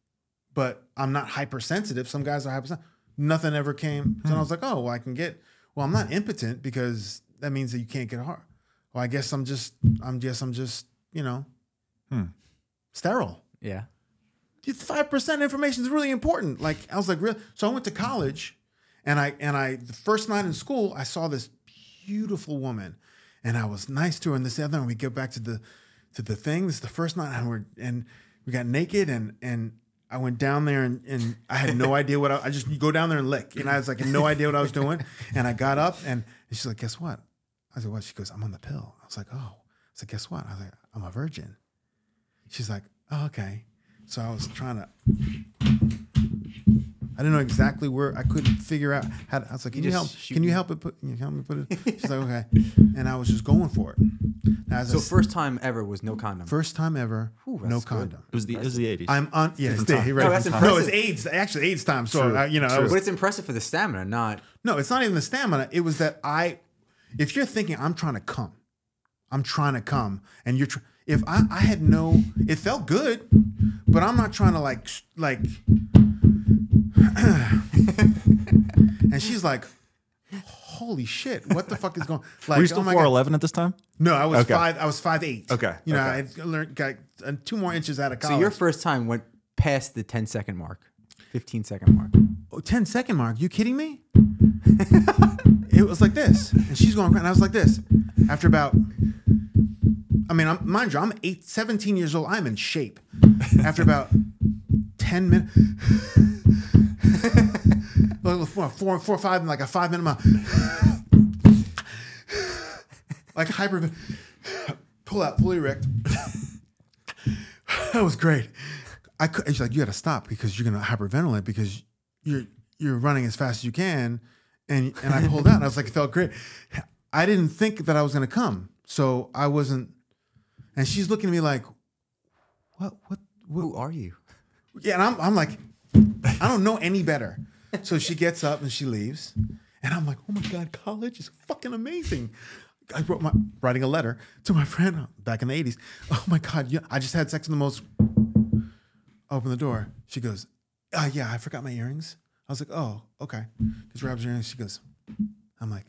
but I'm not hypersensitive. Some guys are hypersensitive. Nothing ever came. So I was like, oh, well, I'm not impotent because that means that you can't get hard. Well, I guess I'm just, sterile. Yeah. 5% information is really important. Like, I was like, really? So I went to college and the first night in school, I saw this beautiful woman and I was nice to her. And this other, and we get back to the thing. This is the first night and we got naked and I went down there and I had no idea what I just go down there and lick. And I was like, no idea what I was doing. And I got up and she's like, guess what? I said, what? She goes, I'm on the pill. I was like, oh. I said, guess what? I was like, I'm a virgin. She's like, oh, okay. So I was trying to, I didn't know exactly where, I couldn't figure out how to, I was like, can you help me put it? She's like, okay. And I was just going for it. Now, So first time ever was no condom. First time ever, Ooh, no that's good. condom. It was the 80s. I'm on, yeah, it's Different time. right. No, that's No, impressive. it's AIDS, actually AIDS time. So, True. I was, But it's impressive for the stamina, not. no, it's not even the stamina. It was that if you're thinking I'm trying to come, and you're, if I had no, it felt good, but I'm not trying to like, and she's like, holy shit, what the fuck is going? Like, Were you still 4'11" at this time? No, I was Okay. 5'8". Okay, I learned got 2 more inches out of college. So your first time went past the 10-second mark, 15-second mark. 10-second mark? You kidding me? It was like this, and she's going, and I was like this. After about, mind you, I'm 17 years old. I'm in shape. After about 10 minutes, 4 or 5, in like a 5-minute mile, like hyper, pull out, fully erect. That was great. She's like, you got to stop because you're gonna hyperventilate because you're running as fast as you can. And I pulled out and I was like, it felt great. I didn't think that I was going to come. So I wasn't, and she's looking at me like, what? Who are you? Yeah. And I'm like, I don't know any better. So she gets up and she leaves. And I'm like, oh my God, college is fucking amazing. I writing a letter to my friend back in the 80s. Oh my God. Yeah, I just had sex in the most, open the door. She goes, yeah, I forgot my earrings. I was like, oh, okay. Because grabs her earrings. She goes, I'm like,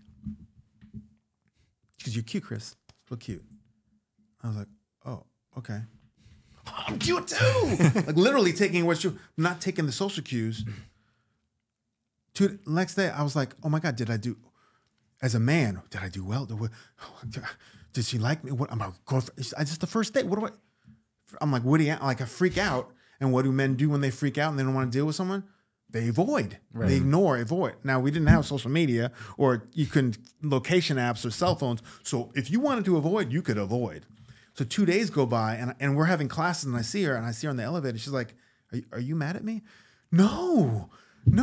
she goes, you're cute, Chris. Real cute. I was like, oh, okay. I'm cute too. Like literally taking not taking the social cues. Next day, I was like, oh my God, as a man, did I do well? Did she like me? What? I'm like, just the first date. What do I'm like, I freak out. And what do men do when they freak out and they don't want to deal with someone? They avoid. Right. They avoid. Now, we didn't have social media or you couldn't location apps or cell phones. So if you wanted to avoid, you could avoid. So 2 days go by and we're having classes and I see her in the elevator. She's like, are you mad at me? No,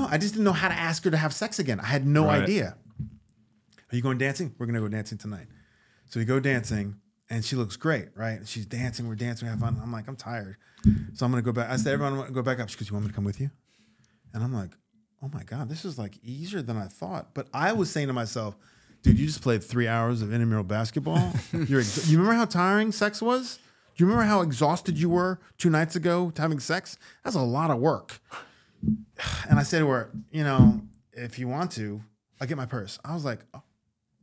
I just didn't know how to ask her to have sex again. I had no idea. Are you going dancing? We're going to go dancing tonight. So we go dancing and she looks great, right? She's dancing. We're dancing. We have fun. I'm like, I'm tired. So I'm going to go back. I said, everyone, go back up. She goes, you want me to come with you? And I'm like, oh my God, this is like easier than I thought. But I was saying to myself, dude, you just played 3 hours of intramural basketball. You remember how tiring sex was? Do you remember how exhausted you were 2 nights ago having sex? That's a lot of work. And I said to her, if you want to, I'll get my purse. I was like, oh,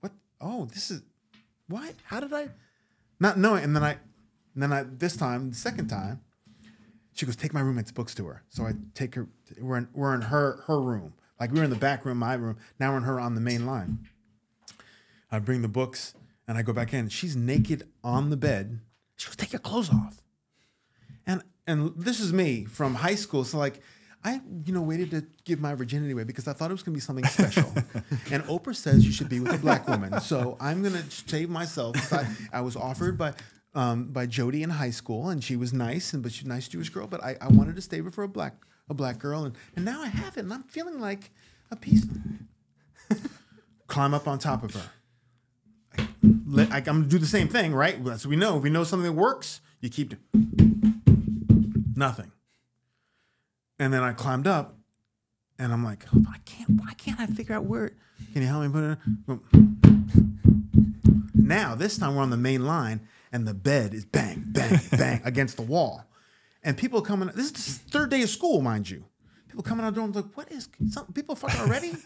what? Oh, this is, why? How did I? Not knowing. And then I this time, the second time, she goes, take my roommate's books to her. So I take her, we're in her room. Like we were in the back room, my room. Now we're in her on the main line. I bring the books and I go back in. She's naked on the bed. She goes, take your clothes off. And this is me from high school. So like, I waited to give my virginity away because I thought it was going to be something special. And Oprah says you should be with a black woman. So I'm going to save myself. I was offered by by Jody in high school, and she was nice, but she's a nice Jewish girl. But I wanted to stay with her a black girl, and now I have it, and I'm feeling like a piece. Climb up on top of her. I'm gonna do the same thing, right? That's what we know. If we know something works, you keep nothing. And then I climbed up, and I'm like, why can't I figure out where? Can you help me put it in? Now, this time we're on the main line, and the bed is bang, bang, bang against the wall. And people coming, this is the third day of school, mind you. People coming out the door and like, what is, people fucking already?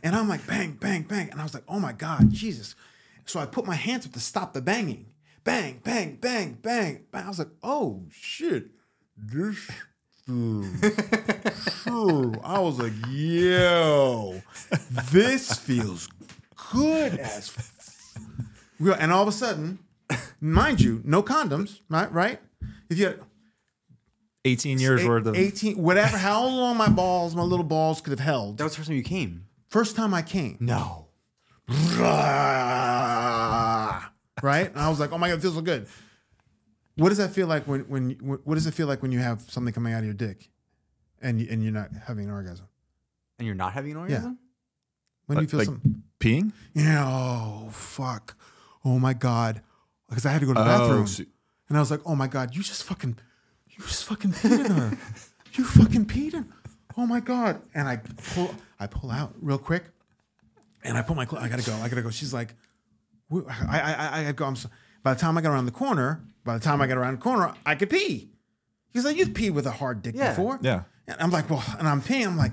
And I'm like, bang, bang, bang. And I was like, oh my God, Jesus. So I put my hands up to stop the banging. Bang, bang, bang, bang, bang. I was like, oh shit. This I was like, yo, this feels good as real. And all of a sudden, mind you, no condoms, right? If you had 18 years worth of 18, whatever, how long my little balls could have held. That was the first time you came. First time I came. No. Right? And I was like, oh my God, it feels so good. What does that feel like what does it feel like when you have something coming out of your dick and you're not having an orgasm? And you're not having an orgasm? When do you feel like something? Peeing? Yeah, oh fuck. Oh my God. Because I had to go to the bathroom. And I was like, oh my God, you just fucking peed in her. You fucking peed in. Oh my God. And I pull out real quick. And I put my clothes, I gotta go. She's like, I go. By the time I got around the corner, I could pee. He's like, you've peed with a hard dick before. Yeah. And I'm like, well, and I'm peeing. I'm like,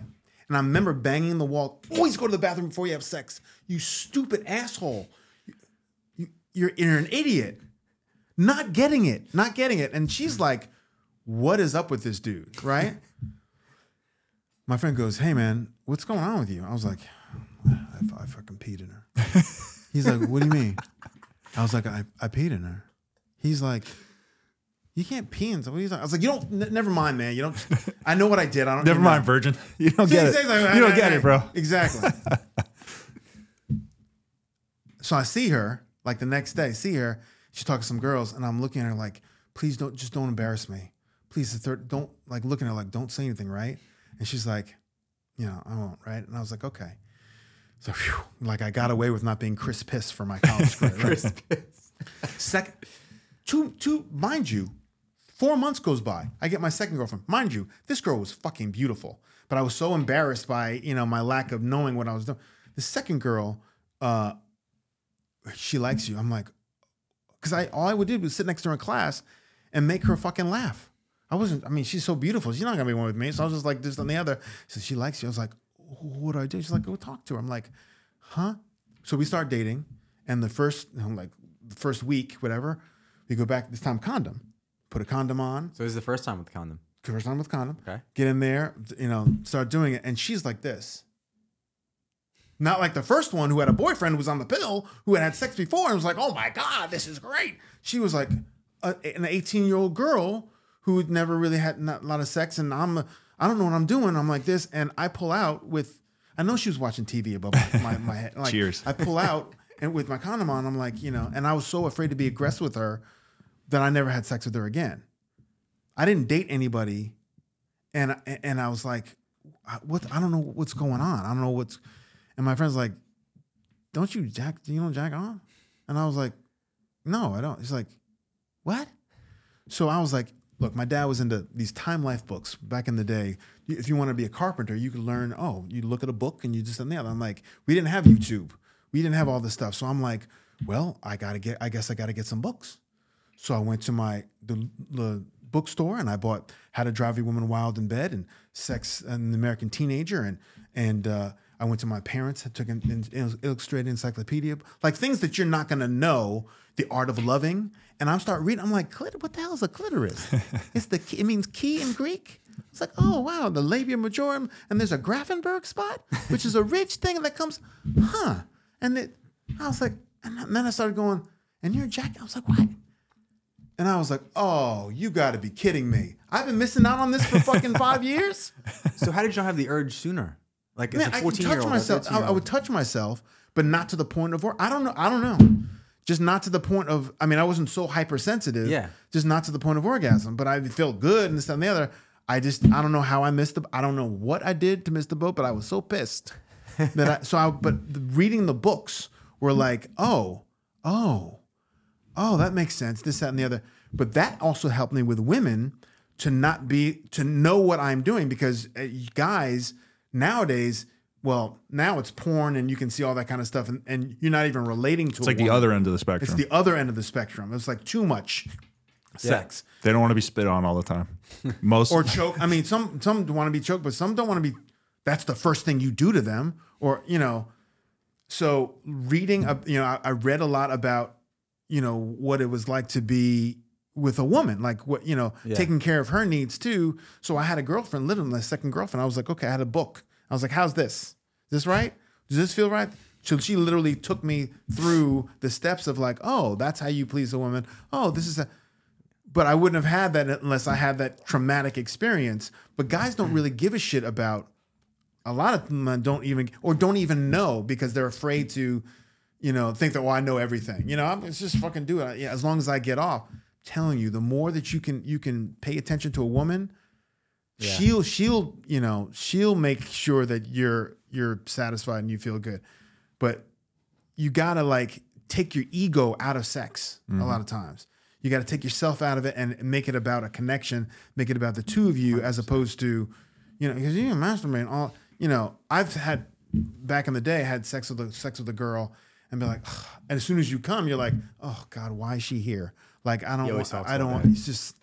and I remember banging the wall. Always go to the bathroom before you have sex. You stupid asshole. You're an idiot. Not getting it. And she's like, what is up with this dude, right? My friend goes, hey man, what's going on with you? I was like, I fucking peed in her. He's like, what do you mean? I was like, I peed in her. He's like, you can't pee in someone. I was like, you don't, never mind, man. You don't, I know what I did. I don't Never mind, virgin. You don't get it. You don't get it, bro. Exactly. So I see her, like the next day, she's talking to some girls, and I'm looking at her like, please don't embarrass me. Please, don't, like looking at her like, don't say anything, right? And she's like, I won't, right? And I was like, okay. So, whew, like I got away with not being Chris Piss for my college career. Right? Chris Piss. Second, two, mind you, 4 months goes by. I get my second girlfriend. Mind you, this girl was fucking beautiful, but I was so embarrassed by, my lack of knowing what I was doing. The second girl, she likes you. I'm like, because all I would do was sit next to her in class and make her fucking laugh. She's so beautiful. She's not gonna be one with me. So I was just like this and the other. She said, she likes you. I was like, what do I do? She's like, go talk to her. I'm like, huh? So we start dating, and the first week, whatever, we go back, this time condom. Put a condom on. So this is the first time with the condom? First time with condom. Okay. Get in there, start doing it. And she's like this. Not like the first one who had a boyfriend who was on the pill, who had sex before and was like, oh my God, this is great. She was like an 18-year-old girl who had never really had a lot of sex, and I don't know what I'm doing. I'm like this, and I pull out with, I know she was watching TV above my head. Like, cheers. I pull out and with my condom on, I'm like, and I was so afraid to be aggressive with her that I never had sex with her again. I didn't date anybody, and I was like, what? I don't know what's going on. I don't know what's, and my friend's like, don't you jack on? And I was like, no, I don't. He's like, what? So I was like, look, my dad was into these Time Life books back in the day. If you want to be a carpenter, you could learn, you look at a book and you just, and the other. I'm like, we didn't have YouTube. We didn't have all this stuff. So I'm like, well, I guess I got to get some books. So I went to the bookstore and I bought How to Drive Your Woman Wild in Bed and Sex and the American Teenager. And I went to my parents, I took an illustrated encyclopedia, like things that you're not going to know, The Art of Loving. And I'm start reading. I'm like, what the hell is a clitoris? It means key in Greek. It's like, oh wow, the labia majorum, and there's a Grafenberg spot, which is a ridge thing that comes, And I was like, and then I started going, and you're Jack. I was like, what? And I was like, oh, you got to be kidding me! I've been missing out on this for fucking 5 years. So how did you not have the urge sooner? Like, man, as a 14-year-old, I would touch myself, but not to the point of, I don't know. Just not to the point of, I mean, I wasn't so hypersensitive. Yeah. Just not to the point of orgasm, but I felt good and this and the other. I don't know how I missed I don't know what I did to miss the boat, but I was so pissed but reading the books were like, oh, that makes sense. This, that, and the other. But that also helped me with women to know what I'm doing, because guys nowadays, well, now it's porn and you can see all that kind of stuff, and you're not even relating to It's like the other end of the spectrum. It's the other end of the spectrum. It's like too much sex. They don't want to be spit on all the time. Or choke. I mean, some want to be choked, but some don't want to be. That's the first thing you do to them, or So reading, I read a lot about, what it was like to be with a woman, like what, taking care of her needs too. So I had a girlfriend, literally my second girlfriend. I was like, okay, I had a book. I was like, how's this? Is this right? Does this feel right? So she literally took me through the steps of like, oh, that's how you please a woman. Oh, this is but I wouldn't have had that unless I had that traumatic experience. But guys don't really give a shit about, a lot of them don't even know, because they're afraid to, think that, well, I know everything. Let's just fucking do it. Yeah, as long as I get off. I'm telling you, the more that you can pay attention to a woman, she'll make sure that you're satisfied and you feel good. But you gotta like take your ego out of sex a lot of times. You got to take yourself out of it and make it about a connection, make it about the two of you, as opposed to, because you masturbate all. I've had, back in the day, had sex with a girl and be like, ugh. And as soon as you come, you're like, oh God, why is she here? Like, I don't want. It's just,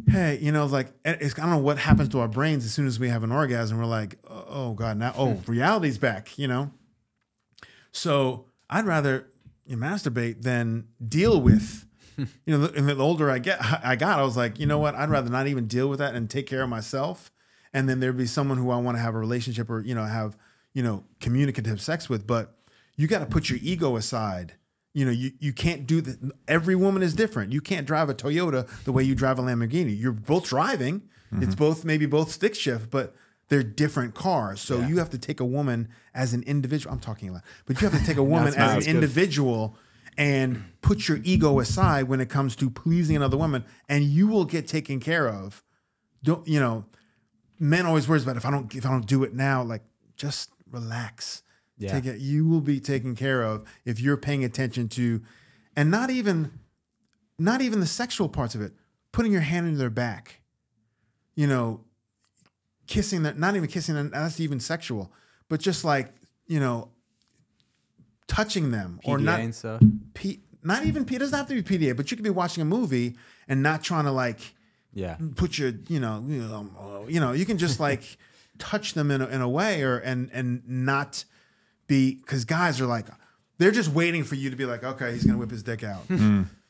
hey, like, I don't know what happens to our brains as soon as we have an orgasm. We're like, oh God, now, reality's back. So I'd rather you masturbate than deal with. And the older I got, I was like, you know what? I'd rather not even deal with that and take care of myself. And then there'd be someone who I want to have a relationship or, have, communicative sex with. But you got to put your ego aside. You can't do that. Every woman is different. You can't drive a Toyota the way you drive a Lamborghini. You're both driving. Mm-hmm. It's maybe both stick shift, but they're different cars. So you have to take a woman as an individual. I'm talking a lot, but you have to take a woman as an individual and put your ego aside when it comes to pleasing another woman, and you will get taken care of. Men always worry about if I don't do it now, like, just relax. Yeah. You will be taken care of if you're paying attention to, and not even the sexual parts of it, putting your hand in their back, kissing them, not even kissing them, that's even sexual, but just like, touching them, PDA or not, and stuff. Not even it doesn't have to be PDA, but you could be watching a movie and not trying to like, put your, you can just like touch them in a way, and not be, because guys are like, they're just waiting for you to be like, okay, he's gonna whip his dick out.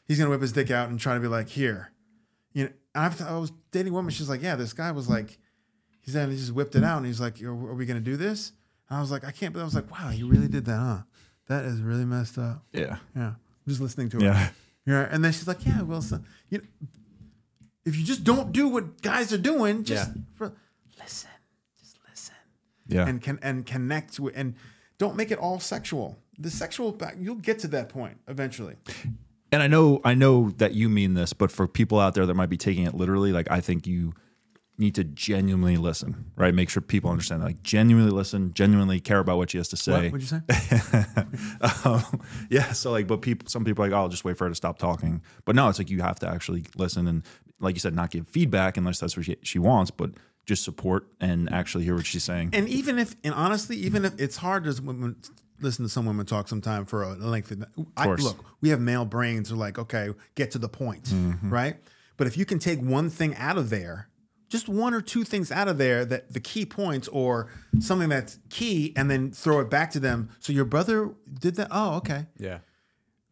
He's gonna whip his dick out and try to be like, here, I was dating a woman. She's like, yeah, this guy was like, he just whipped it out, and he's like, are we gonna do this? And I was like, I can't. But I was like, wow, you really did that, huh? That is really messed up. Yeah. I'm just listening to her. Yeah. And then she's like, yeah, well, so, if you just don't do what guys are doing, just listen. Just listen. Yeah. And connect with, and don't make it all sexual. The sexual, you'll get to that point eventually. And I know that you mean this, but for people out there that might be taking it literally, like, I think you need to genuinely listen, right? Make sure people understand that, like, genuinely listen, genuinely care about what she has to say. What'd you say? Yeah. So like, but some people are like, oh, I'll just wait for her to stop talking. But no, it's like, you have to actually listen. And like you said, not give feedback unless that's what she wants, but just support and actually hear what she's saying. And honestly, even if it's hard to listen to some women talk sometime for a length of look, we have male brains are like, okay, get to the point, right? But if you can take one thing out of there, just one or two things out of there, that the key points or something that's key, and then throw it back to them. So your brother did that? Oh, okay. Yeah.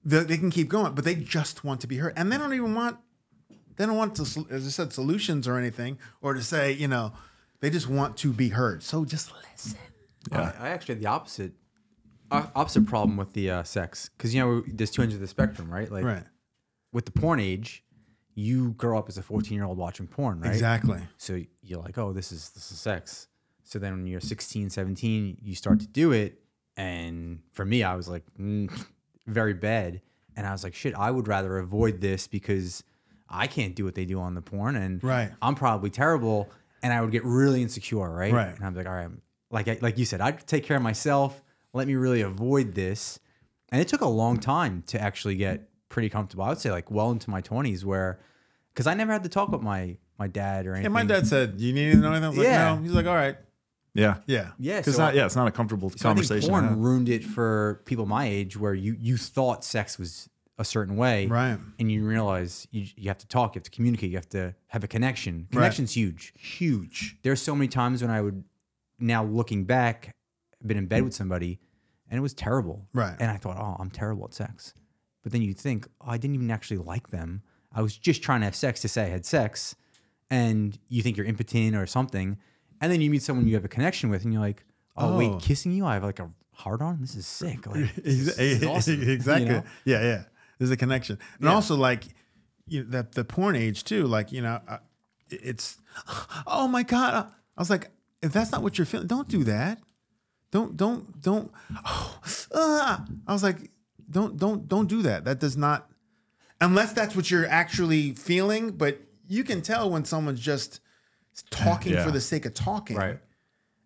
They can keep going, but they just want to be heard. And they don't want to, as I said, solutions or anything, or to say, they just want to be heard. So just listen. Yeah. I actually had the opposite problem with the sex. Because, there's two ends of the spectrum, right? Like, right. With the porn age, you grow up as a 14-year-old watching porn, right? Exactly. So you're like, oh, this is sex. So then when you're 16, 17, you start to do it. And for me, I was like, very bad. And I was like, shit, I would rather avoid this because I can't do what they do on the porn, and I'm probably terrible, and I would get really insecure, right? And I'm like, all right, like you said, I'd take care of myself. Let me really avoid this. And it took a long time to actually get pretty comfortable. I would say like well into my 20s, where because I never had to talk with my dad or anything. Yeah, my dad said, "You need to know anything?" I was like, no. He's like, all right. Yeah. Because so it's not a comfortable conversation. I think porn ruined it for people my age, where you thought sex was a certain way, right? And you realize you have to talk, you have to communicate, you have to have a connection. Connection's huge. There's so many times when I would, now looking back, been in bed with somebody, and it was terrible, right? And I thought, oh, I'm terrible at sex. But then you think, oh, I didn't even actually like them. I was just trying to have sex to say I had sex, and you think you're impotent or something. And then you meet someone you have a connection with, and you're like, oh, wait, kissing you? I have like a hard on? This is sick. Like, this is awesome. Exactly. You know? Yeah. There's a connection. And also, like, that the porn age, too, like, it's, oh my God. I was like, if that's not what you're feeling, don't do that. Don't. I was like, don't do that. That does not, unless that's what you're actually feeling, but you can tell when someone's just talking for the sake of talking, right?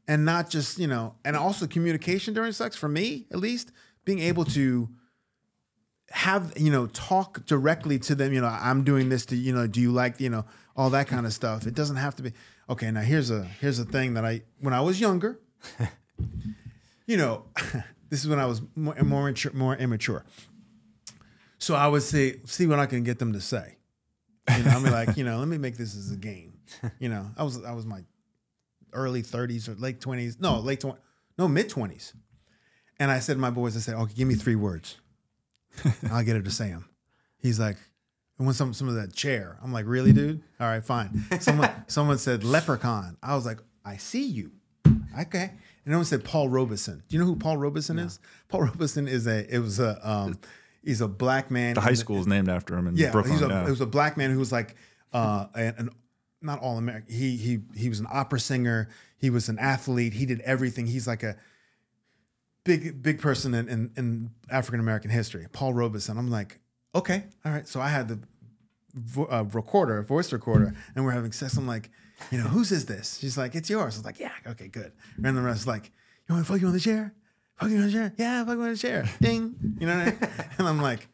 And not just, and also communication during sex, for me at least, being able to have, talk directly to them, I'm doing this to, do you like, all that kind of stuff. It doesn't have to be, okay, now here's a thing that when I was younger, this is when I was more immature. So I would see what I can get them to say. I'd be like, let me make this as a game. I was my early 30s or late 20s. No, mid 20s. And I said to my boys, I said, okay, give me 3 words. I'll get her to say them. He's like, I want some of that chair. I'm like, really, dude? All right, fine. Someone said leprechaun. I was like, I see you. Okay. And someone said Paul Robeson. Do you know who Paul Robeson is? Paul Robeson he's a black man. The high school is named after him in Brooklyn. It was a black man who was like not all American. He was an opera singer. He was an athlete. He did everything. He's like a big person in African American history. Paul Robeson. I'm like, okay, all right. So I had the voice recorder, and we're having sex. I'm like, whose is this? She's like, it's yours. I was like, yeah, okay, good. And the rest like, you want to fuck you on the chair? Fuck you on the chair? Yeah, fuck you on the chair. Ding. You know what I mean? And I'm like,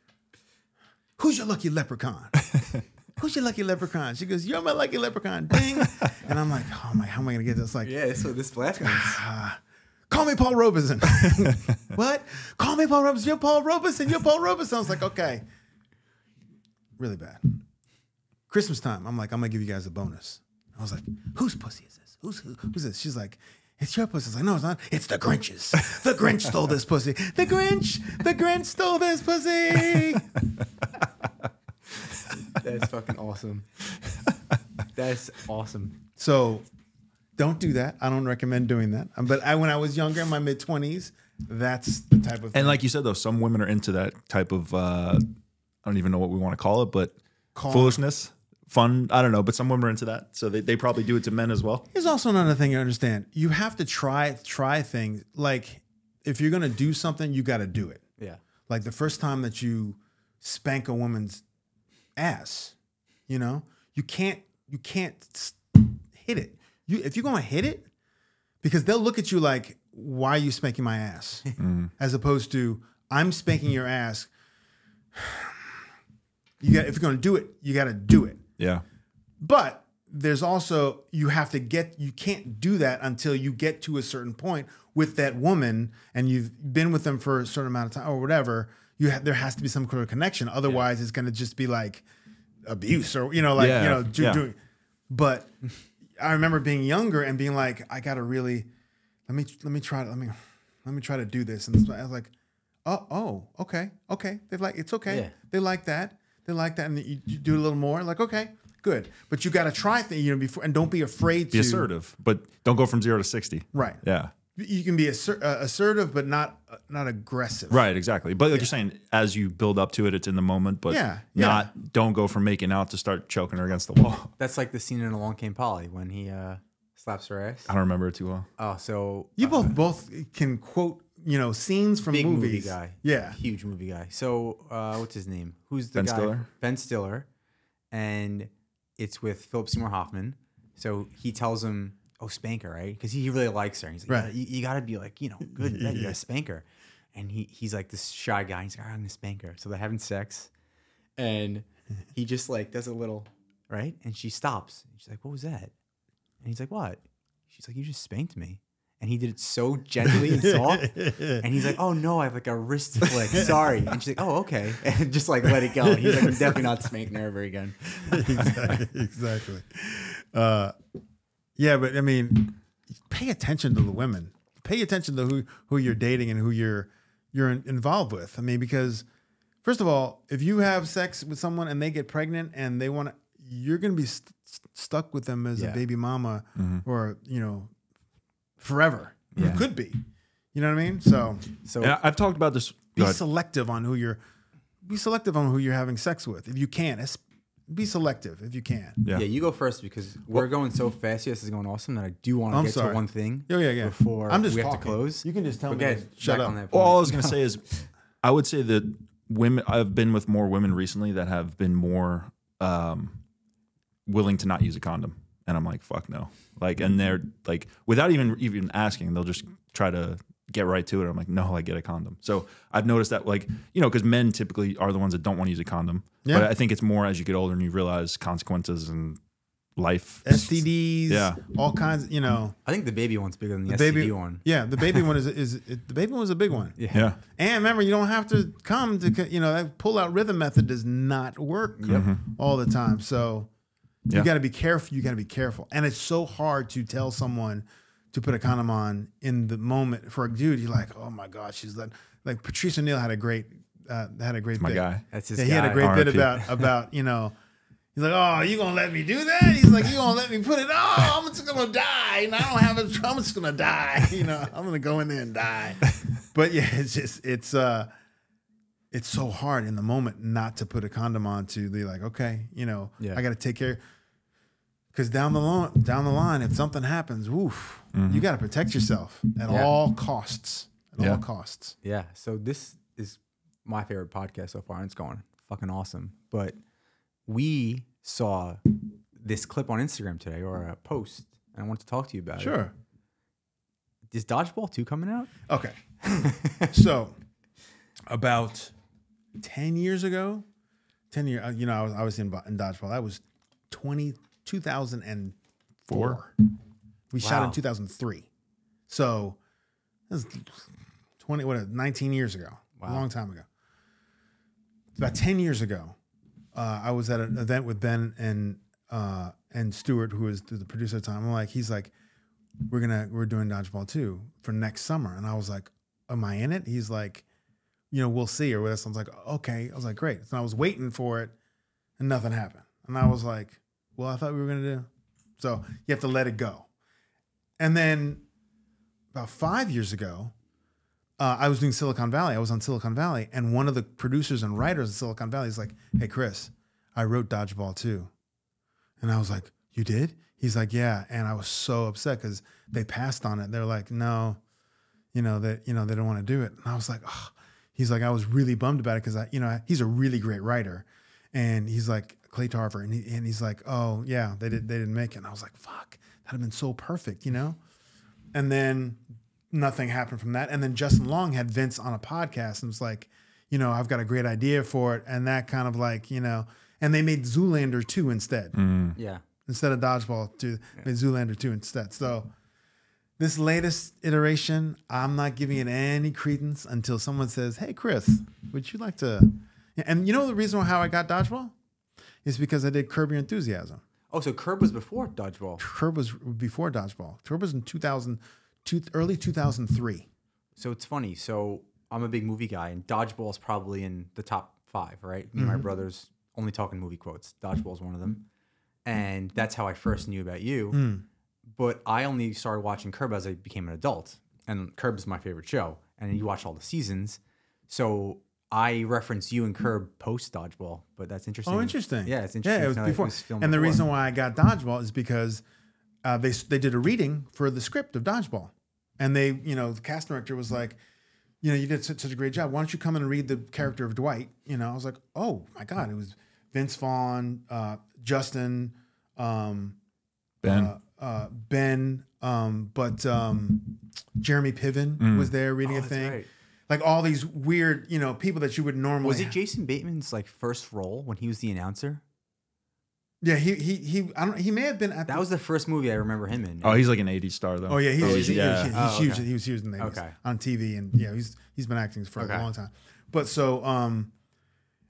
who's your lucky leprechaun? Who's your lucky leprechaun? She goes, you're my lucky leprechaun. Ding. And I'm like, oh my, how am I going to get this? Like, yeah, so this flash means. Call me Paul Robeson. What? Call me Paul Robeson. You're Paul Robeson. You're Paul Robeson. I was like, okay. Really bad. Christmas time, I'm like, I'm going to give you guys a bonus. I was like, whose pussy is this? Who's this? She's like, it's your pussy. I was like, no, it's not. It's the Grinch's. The Grinch stole this pussy. The Grinch stole this pussy. That's fucking awesome. That's awesome. So don't do that. I don't recommend doing that. But when I was younger, in my mid-20s, that's the type of thing. And like you said, though, some women are into that type of, I don't even know what we want to call it, but foolishness, fun. I don't know, but some women are into that. So they probably do it to men as well. Here's also another thing you understand. You have to try things. Like, if you're going to do something, you got to do it. Yeah. Like the first time that you spank a woman's ass, you can't hit it. If you're going to hit it, because they'll look at you like, why are you spanking my ass? As opposed to, I'm spanking your ass. If you're going to do it, you got to do it. Yeah. But there's also, you can't do that until you get to a certain point with that woman and you've been with them for a certain amount of time or whatever. There has to be some kind of connection. Otherwise, it's going to just be like abuse or, doing. But I remember being younger and being like, I got to really, let me try to do this. And I was like, oh, okay. They're like, it's okay. Yeah. They like that. And you do a little more. Like, okay, good. But you got to try things, before, and don't be afraid to be assertive, but don't go from 0 to 60. Right. Yeah. You can be assertive, but not aggressive. Right. Exactly. But like you're saying, as you build up to it, it's in the moment. But don't go from making out to start choking her against the wall. That's like the scene in Along Came Polly when he slaps her ass. I don't remember it too well. Oh, so you both can quote scenes from Big movies. movie guy. Yeah. Huge movie guy. So what's his name? Who's the Ben guy? Stiller? Ben Stiller. And it's with Philip Seymour Hoffman. So he tells him, oh, spank her, right? Because he really likes her. He's like, Right. you got to be like, good. You got to spank her. And he's like this shy guy. He's like, all right, I'm going to spank her. So they're having sex. And he just like does a little, right? And she stops. She's like, what was that? And he's like, what? She's like, you just spanked me. And he did it so gently and soft. And he's like, oh no, I have like a wrist flick. Sorry. And she's like, oh, okay. And just like let it go. And he's like, I'm definitely not spanking her ever again. Exactly. Yeah, but I mean, pay attention to the women. Pay attention to who you're dating and who you're involved with. I mean, because first of all, if you have sex with someone and they get pregnant and they want to, you're going to be stuck with them as a baby mama or, forever. Yeah. You could be. You know what I mean? So And I've talked about this. be selective on who you're having sex with. If you can, be selective if you can. Yeah, you go first because we're going so fast. Yes, this is going awesome that I do want to get sorry. to one thing. Yeah. Before I'm just we have talking. to close. You can just tell me Okay, to shut back up. on that Well, point. all I was going to say is I would say that women, I've been with more women recently that have been more willing to not use a condom. And I'm like, fuck no. Like, and they're like, without even asking, they'll just try to get right to it. I'm like, no, I get a condom. So I've noticed that, like, because men typically are the ones that don't want to use a condom. Yeah. But I think it's more as you get older and you realize consequences and life. STDs, all kinds. I think the baby one's bigger than the, baby STD one. Yeah, the baby one the baby one was a big one. Yeah. And remember, you don't have to come to that pull-out rhythm method does not work all the time. So you got to be careful. You got to be careful. And it's so hard to tell someone to put a condom on in the moment. For a dude, you're like, oh my God, she's like Patrice O'Neal had a great bit. My guy. That's his Yeah, guy. he had a great bit RIP. about he's like, oh, you gonna let me do that? He's like, you gonna let me put it? Oh, I'm just gonna die. And I don't have it. I'm just gonna die. I'm gonna go in there and die. But yeah, it's so hard in the moment not to put a condom on to be like, okay, I got to take care. Because down the line, if something happens, woof, you got to protect yourself at all costs. At all costs. Yeah. So this is my favorite podcast so far, and it's going fucking awesome. But we saw this clip on Instagram today, or a post, and I wanted to talk to you about it. Sure. Is Dodgeball 2 coming out? Okay. So about 10 years ago, I was in Dodgeball. That was 2004. We shot in 2003. So that was 19 years ago. A long time ago. About 10 years ago, I was at an event with Ben and Stuart, who was the producer at the time. He's like, we're doing Dodgeball 2 for next summer. And I was like, am I in it? He's like, we'll see or whatever. So I was like, okay. I was like, great. So I was waiting for it and nothing happened. And I was like, well, I thought we were going to do. So you have to let it go. And then about 5 years ago, I was doing Silicon Valley. I was on Silicon Valley. And one of the producers and writers in Silicon Valley is like, hey, Chris, I wrote Dodgeball 2. And I was like, you did? He's like, yeah. And I was so upset because they passed on it. They're like, no, they don't want to do it. And I was like, oh. He's like, I was really bummed about it because he's a really great writer. And he's like, Clay Tarver. And he's like, oh yeah, they didn't make it. And I was like, fuck, that'd have been so perfect, And then nothing happened from that. And then Justin Long had Vince on a podcast and was like, I've got a great idea for it. And that kind of like, and they made Zoolander 2 instead. Yeah. Instead of Dodgeball 2, made Zoolander 2 instead. So this latest iteration, I'm not giving it any credence until someone says, hey, Chris, would you like to? And the reason how I got Dodgeball is because I did Curb Your Enthusiasm. Oh, so Curb was before Dodgeball. Curb was before Dodgeball. Curb was in early 2003. So it's funny. So I'm a big movie guy, and Dodgeball is probably in the top 5, right? Me and my brothers only talking movie quotes. Dodgeball is one of them. And that's how I first knew about you. But I only started watching Curb as I became an adult. And Curb is my favorite show. And you watch all the seasons. So I reference you and Curb post Dodgeball, but that's interesting. Oh, interesting. Yeah, it's interesting. Yeah, it was before. And the reason why I got Dodgeball is because they did a reading for the script of Dodgeball. And they, the cast director was like, you know, you did such a great job. Why don't you come in and read the character of Dwight? You know, I was like, oh my God, it was Vince Vaughn, Justin, Ben. Ben, Jeremy Piven was there reading a that's thing. right. Like all these weird, you know, people that you would normally. Was it Jason Bateman's like first role when he was the announcer? Yeah, he may have been at. That was the first movie I remember him in. Oh, he's like an 80s star though. Oh yeah, he's huge. okay. He was huge in the 80s Okay. on TV, and yeah, he's been acting for a long time. But so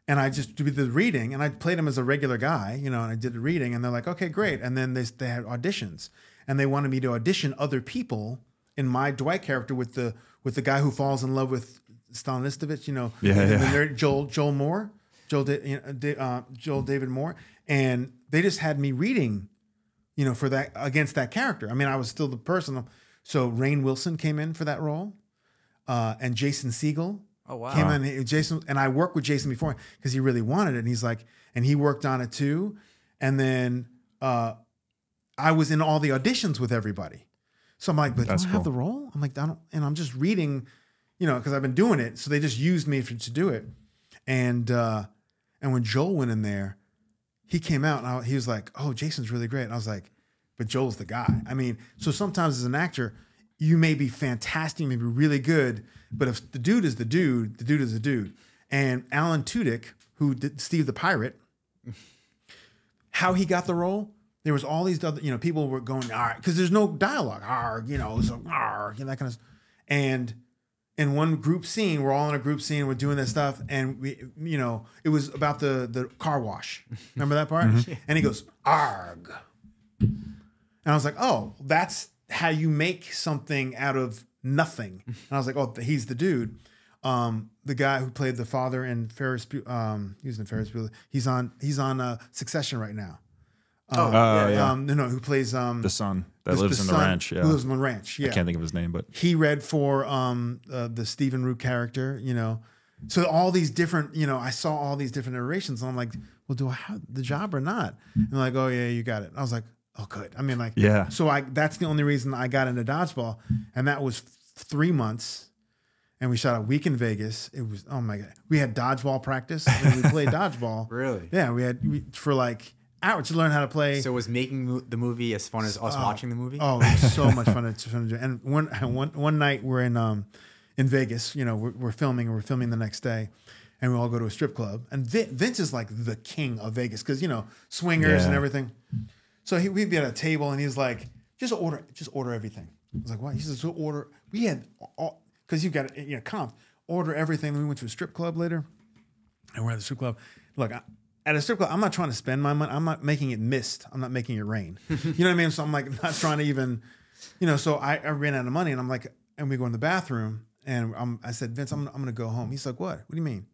and I just did the reading, and I played him as a regular guy, you know, and I did the reading, and they're like, okay, great. And then they had auditions, and they wanted me to audition other people in my Dwight character with the guy who falls in love with Stalinistovich, you know, Joel Moore, Joel David Moore, and they just had me reading, you know, for that against that character. I mean, I was still the person. So Rainn Wilson came in for that role, and Jason Segel. Oh wow! Came in, Jason, and I worked with Jason before because he really wanted it. And he's like, and he worked on it too. And then I was in all the auditions with everybody. So I'm like, but do I have the role? I'm like, I don't, and I'm just reading, you know, because I've been doing it. So they just used me to do it. And when Joel went in there, he came out and he was like, oh, Jason's really great. And I was like, but Joel's the guy. I mean, so sometimes as an actor, you may be fantastic, you may be really good, but if the dude is the dude is the dude. And Alan Tudyk, who did Steve the Pirate, how he got the role, there was all these other, you know, people were going, because there's no dialogue, you know, so, you know, that kind of, and in one group scene, we're all in a group scene, we're doing this stuff, and we, you know, it was about the car wash. Remember that part? And he goes, arg. And I was like, oh, that's how you make something out of nothing. And I was like, oh, he's the dude. The guy who played the father in Ferris Bueller, he was in Ferris Bueller. He's on Succession right now. Who plays the son that lives in the ranch. Yeah, who lives on the ranch. Yeah, I can't think of his name, but he read for the Stephen Root character. You know, so all these different. You know, I saw all these different iterations, and I'm like, well, do I have the job or not? And they're like, oh yeah, you got it. I was like, oh good. I mean, like, yeah. So that's the only reason I got into Dodgeball, and that was 3 months. And we shot a week in Vegas. It was, oh my God. We had dodgeball practice. And we played dodgeball. Really? Yeah, for like hours to learn how to play. So was making the movie as fun as us watching the movie? Oh, it was so much fun to do. And one night we're in Vegas, you know, we're filming, and we're filming the next day. And we all go to a strip club. And Vince is like the king of Vegas because, you know, swingers and everything. So we'd be at a table and he's like, just order everything. I was like, what? He says, so order. We had all, because you got, you know, comp, order everything. Then we went to a strip club later, and we're at the strip club. Look, at a strip club, I'm not trying to spend my money. I'm not making it mist. I'm not making it rain. You know what I mean? So I'm like not trying to even, you know. So I ran out of money, and I'm like, and we go in the bathroom, and I said, Vince, I'm gonna go home. He's like, what? What do you mean?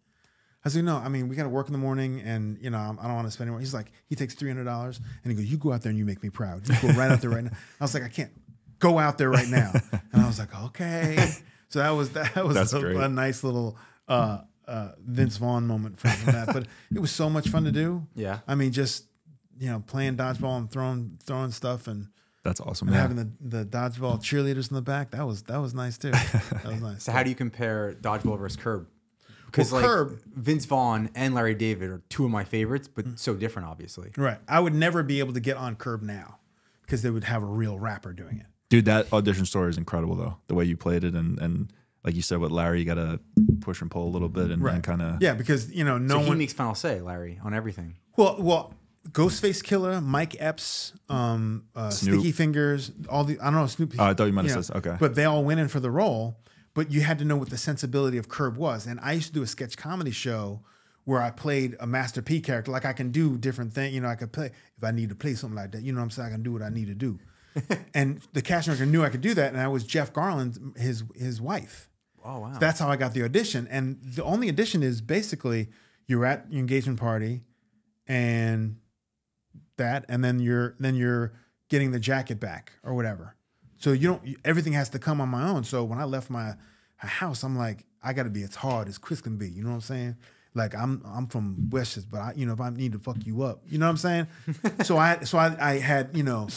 I said, no. I mean, we got to work in the morning, and you know, I don't want to spend anymore. He's like, he takes $300, and he goes, you go out there and you make me proud. You go right out there right now. I was like, I can't go out there right now. And I was like, okay. So that was a nice little Vince Vaughn moment from that. But it was so much fun to do. Yeah. I mean, just, you know, playing dodgeball and throwing stuff, and that's awesome. And having the dodgeball cheerleaders in the back, that was nice too. That was nice. So how do you compare dodgeball versus Curb? Because Curb, Vince Vaughn and Larry David are two of my favorites, but so different, obviously. Right. I would never be able to get on Curb now because they would have a real rapper doing it. Dude, that audition story is incredible though. The way you played it, and like you said with Larry, you got to push and pull a little bit and kind of because you know so he makes final say, Larry, on everything. Well, Ghostface Killer, Mike Epps, Sticky Fingers, all the I don't know Snoop. Oh, I thought you might have said okay, but they all went in for the role. But you had to know what the sensibility of Curb was, and I used to do a sketch comedy show where I played a Master P character. Like I can do different things. You know, I could play if I need to play something like that. You know what I'm saying? I can do what I need to do. And the casting director knew I could do that, and I was Jeff Garland, his wife. Oh wow! So that's how I got the audition. And the only audition is basically you're at your engagement party, and then you're getting the jacket back or whatever. So everything has to come on my own. So when I left my house, I'm like, I got to be as hard as Chris can be. You know what I'm saying? Like I'm from Westchester, but if I need to fuck you up, you know what I'm saying? So I had, you know.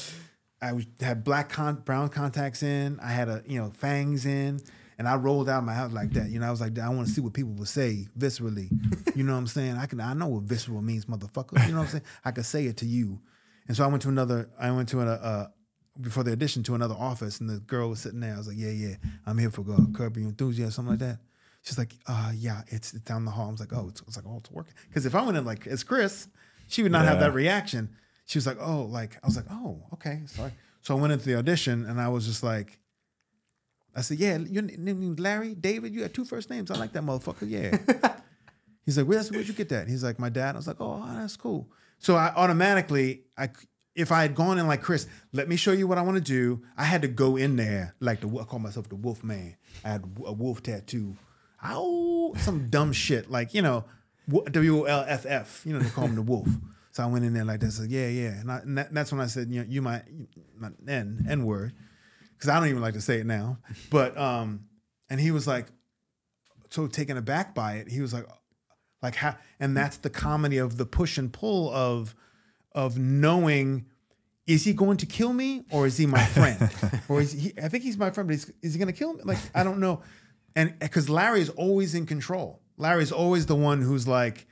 I had brown contacts in. I had fangs in, and I rolled out of my house like that. You know, I was like, I want to see what people would say viscerally. You know what I'm saying? I know what visceral means, motherfucker. You know what I'm saying? I could say it to you. And so I went to before the audition to another office, and the girl was sitting there. I was like, yeah, I'm here for Curb Your Enthusiasm, something like that. She's like, yeah, it's down the hall. I was like, it's working. Because if I went in like as Chris, she would not have that reaction. She was like, I was like, oh, okay, sorry. So I went into the audition, and I was just like, I said, yeah, your name is Larry, David, you had 2 first names. I like that motherfucker, yeah. He's like, where'd you get that? He's like, my dad. I was like, oh, that's cool. So I automatically, if I had gone in like Chris, let me show you what I want to do, I had to go in there like I call myself the Wolf Man. I had a wolf tattoo. Some dumb shit like, you know, WOLFF, you know, they call him the wolf. So I went in there like that. I said, yeah. And that's when I said, you know, you my N word, because I don't even like to say it now. But and he was like, so taken aback by it. He was like how, and that's the comedy of the push and pull of knowing, is he going to kill me or is he my friend? Or is he? I think he's my friend, but is he going to kill me? Like, I don't know. And because Larry is always in control. Larry's always the one who's like,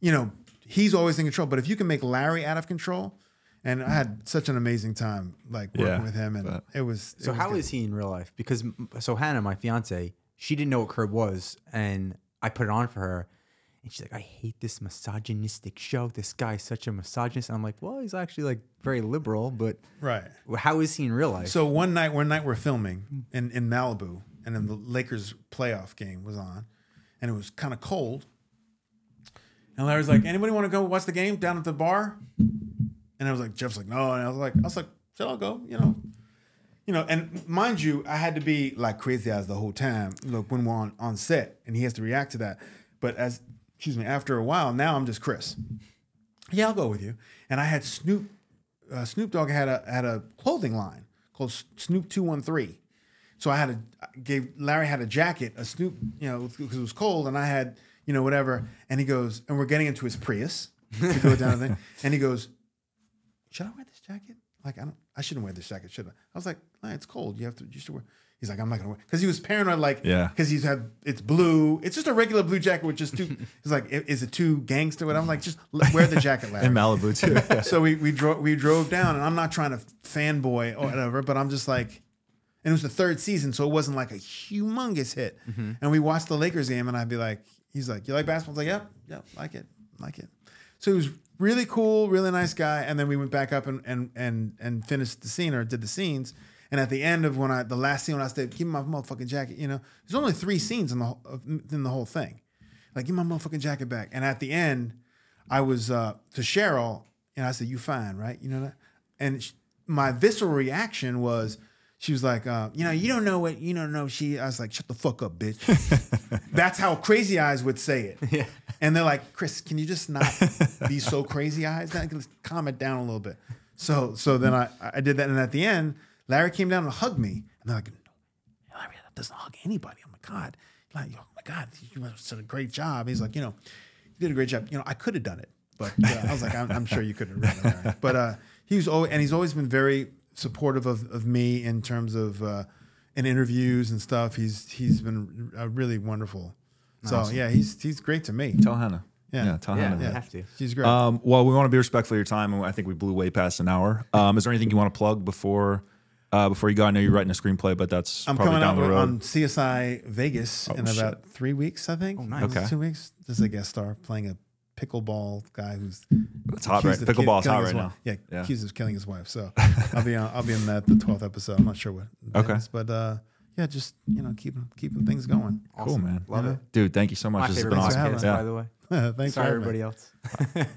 you know, he's always in control. But if you can make Larry out of control, and I had such an amazing time like working with him, and it was. So how is he in real life? Because Hannah, my fiance, she didn't know what Curb was, and I put it on for her, and she's like, I hate this misogynistic show. This guy's such a misogynist. And I'm like, well, he's actually like very liberal, but how is he in real life? So one night we're filming in Malibu. And then the Lakers playoff game was on, and it was kind of cold. And Larry's like, anybody want to go watch the game down at the bar? And I was like, Jeff's like, no. And I was like, shall I go? You know. And mind you, I had to be like crazy eyes the whole time. Look, when we're on set, and he has to react to that. But after a while, now I'm just Chris. Yeah, I'll go with you. And I had Snoop Dogg had a clothing line called Snoop 213. So Larry had a jacket, a Snoop, you know, because it was cold, and I had, you know, whatever. And he goes, and we're getting into his Prius to go down the thing. And he goes, should I wear this jacket? Like, I shouldn't wear this jacket, should I? I was like, no, it's cold. You should wear. He's like, I'm not gonna wear, because he was paranoid, like, because it's blue. It's just a regular blue jacket with just 2. He's like, is it too gangster? And I'm like, just wear the jacket, Larry. In Malibu too. So we drove down, and I'm not trying to fanboy or whatever, but I'm just like. And it was the 3rd season, so it wasn't like a humongous hit. Mm-hmm. And we watched the Lakers game, and I'd be like, he's like, you like basketball? I was like, yep, like it. So he was really cool, really nice guy. And then we went back up and finished the scene, or did the scenes. And at the end of the last scene when I said, give me my motherfucking jacket, you know, there's only 3 scenes in the whole thing. Like, give me my motherfucking jacket back. And at the end, I was to Cheryl, and I said, you fine, right? You know that? And my visceral reaction was, she was like, you know, you don't know. I was like, shut the fuck up, bitch. That's how Crazy Eyes would say it. Yeah. And they're like, Chris, can you just not be so Crazy Eyes? Let's calm it down a little bit. So then I did that. And at the end, Larry came down and hugged me. And they're like, no, Larry doesn't hug anybody. I'm like, God. Like, oh my God, you did such a great job. He's like, you know, you did a great job. You know, I could have done it. But I was like, I'm sure you could have done it, Larry. But he's always been very supportive of me in terms of in interviews and stuff. He's been really wonderful. So yeah, he's great to me. Tell Hannah. Yeah, tell Hannah. Yeah, have to. She's great. Well, we want to be respectful of your time, and I think we blew way past an hour. Is there anything you want to plug before you go? I know you're writing a screenplay, but I'm coming down the road. on CSI Vegas in about 3 weeks, I think. Oh, nice. Okay. 2 weeks. Just a guest star playing a pickleball guy who's it's hot, right? Pickleball's hot right now. Yeah, accused of killing his wife. So I'll be in that the 12th episode. I'm not sure what. Okay. Is, but yeah, just keeping things going. Awesome. Cool, man. Love it. Dude, thank you so much. My this has favorite been awesome. podcast, by the way. Thanks. Sorry, for having me. everybody else.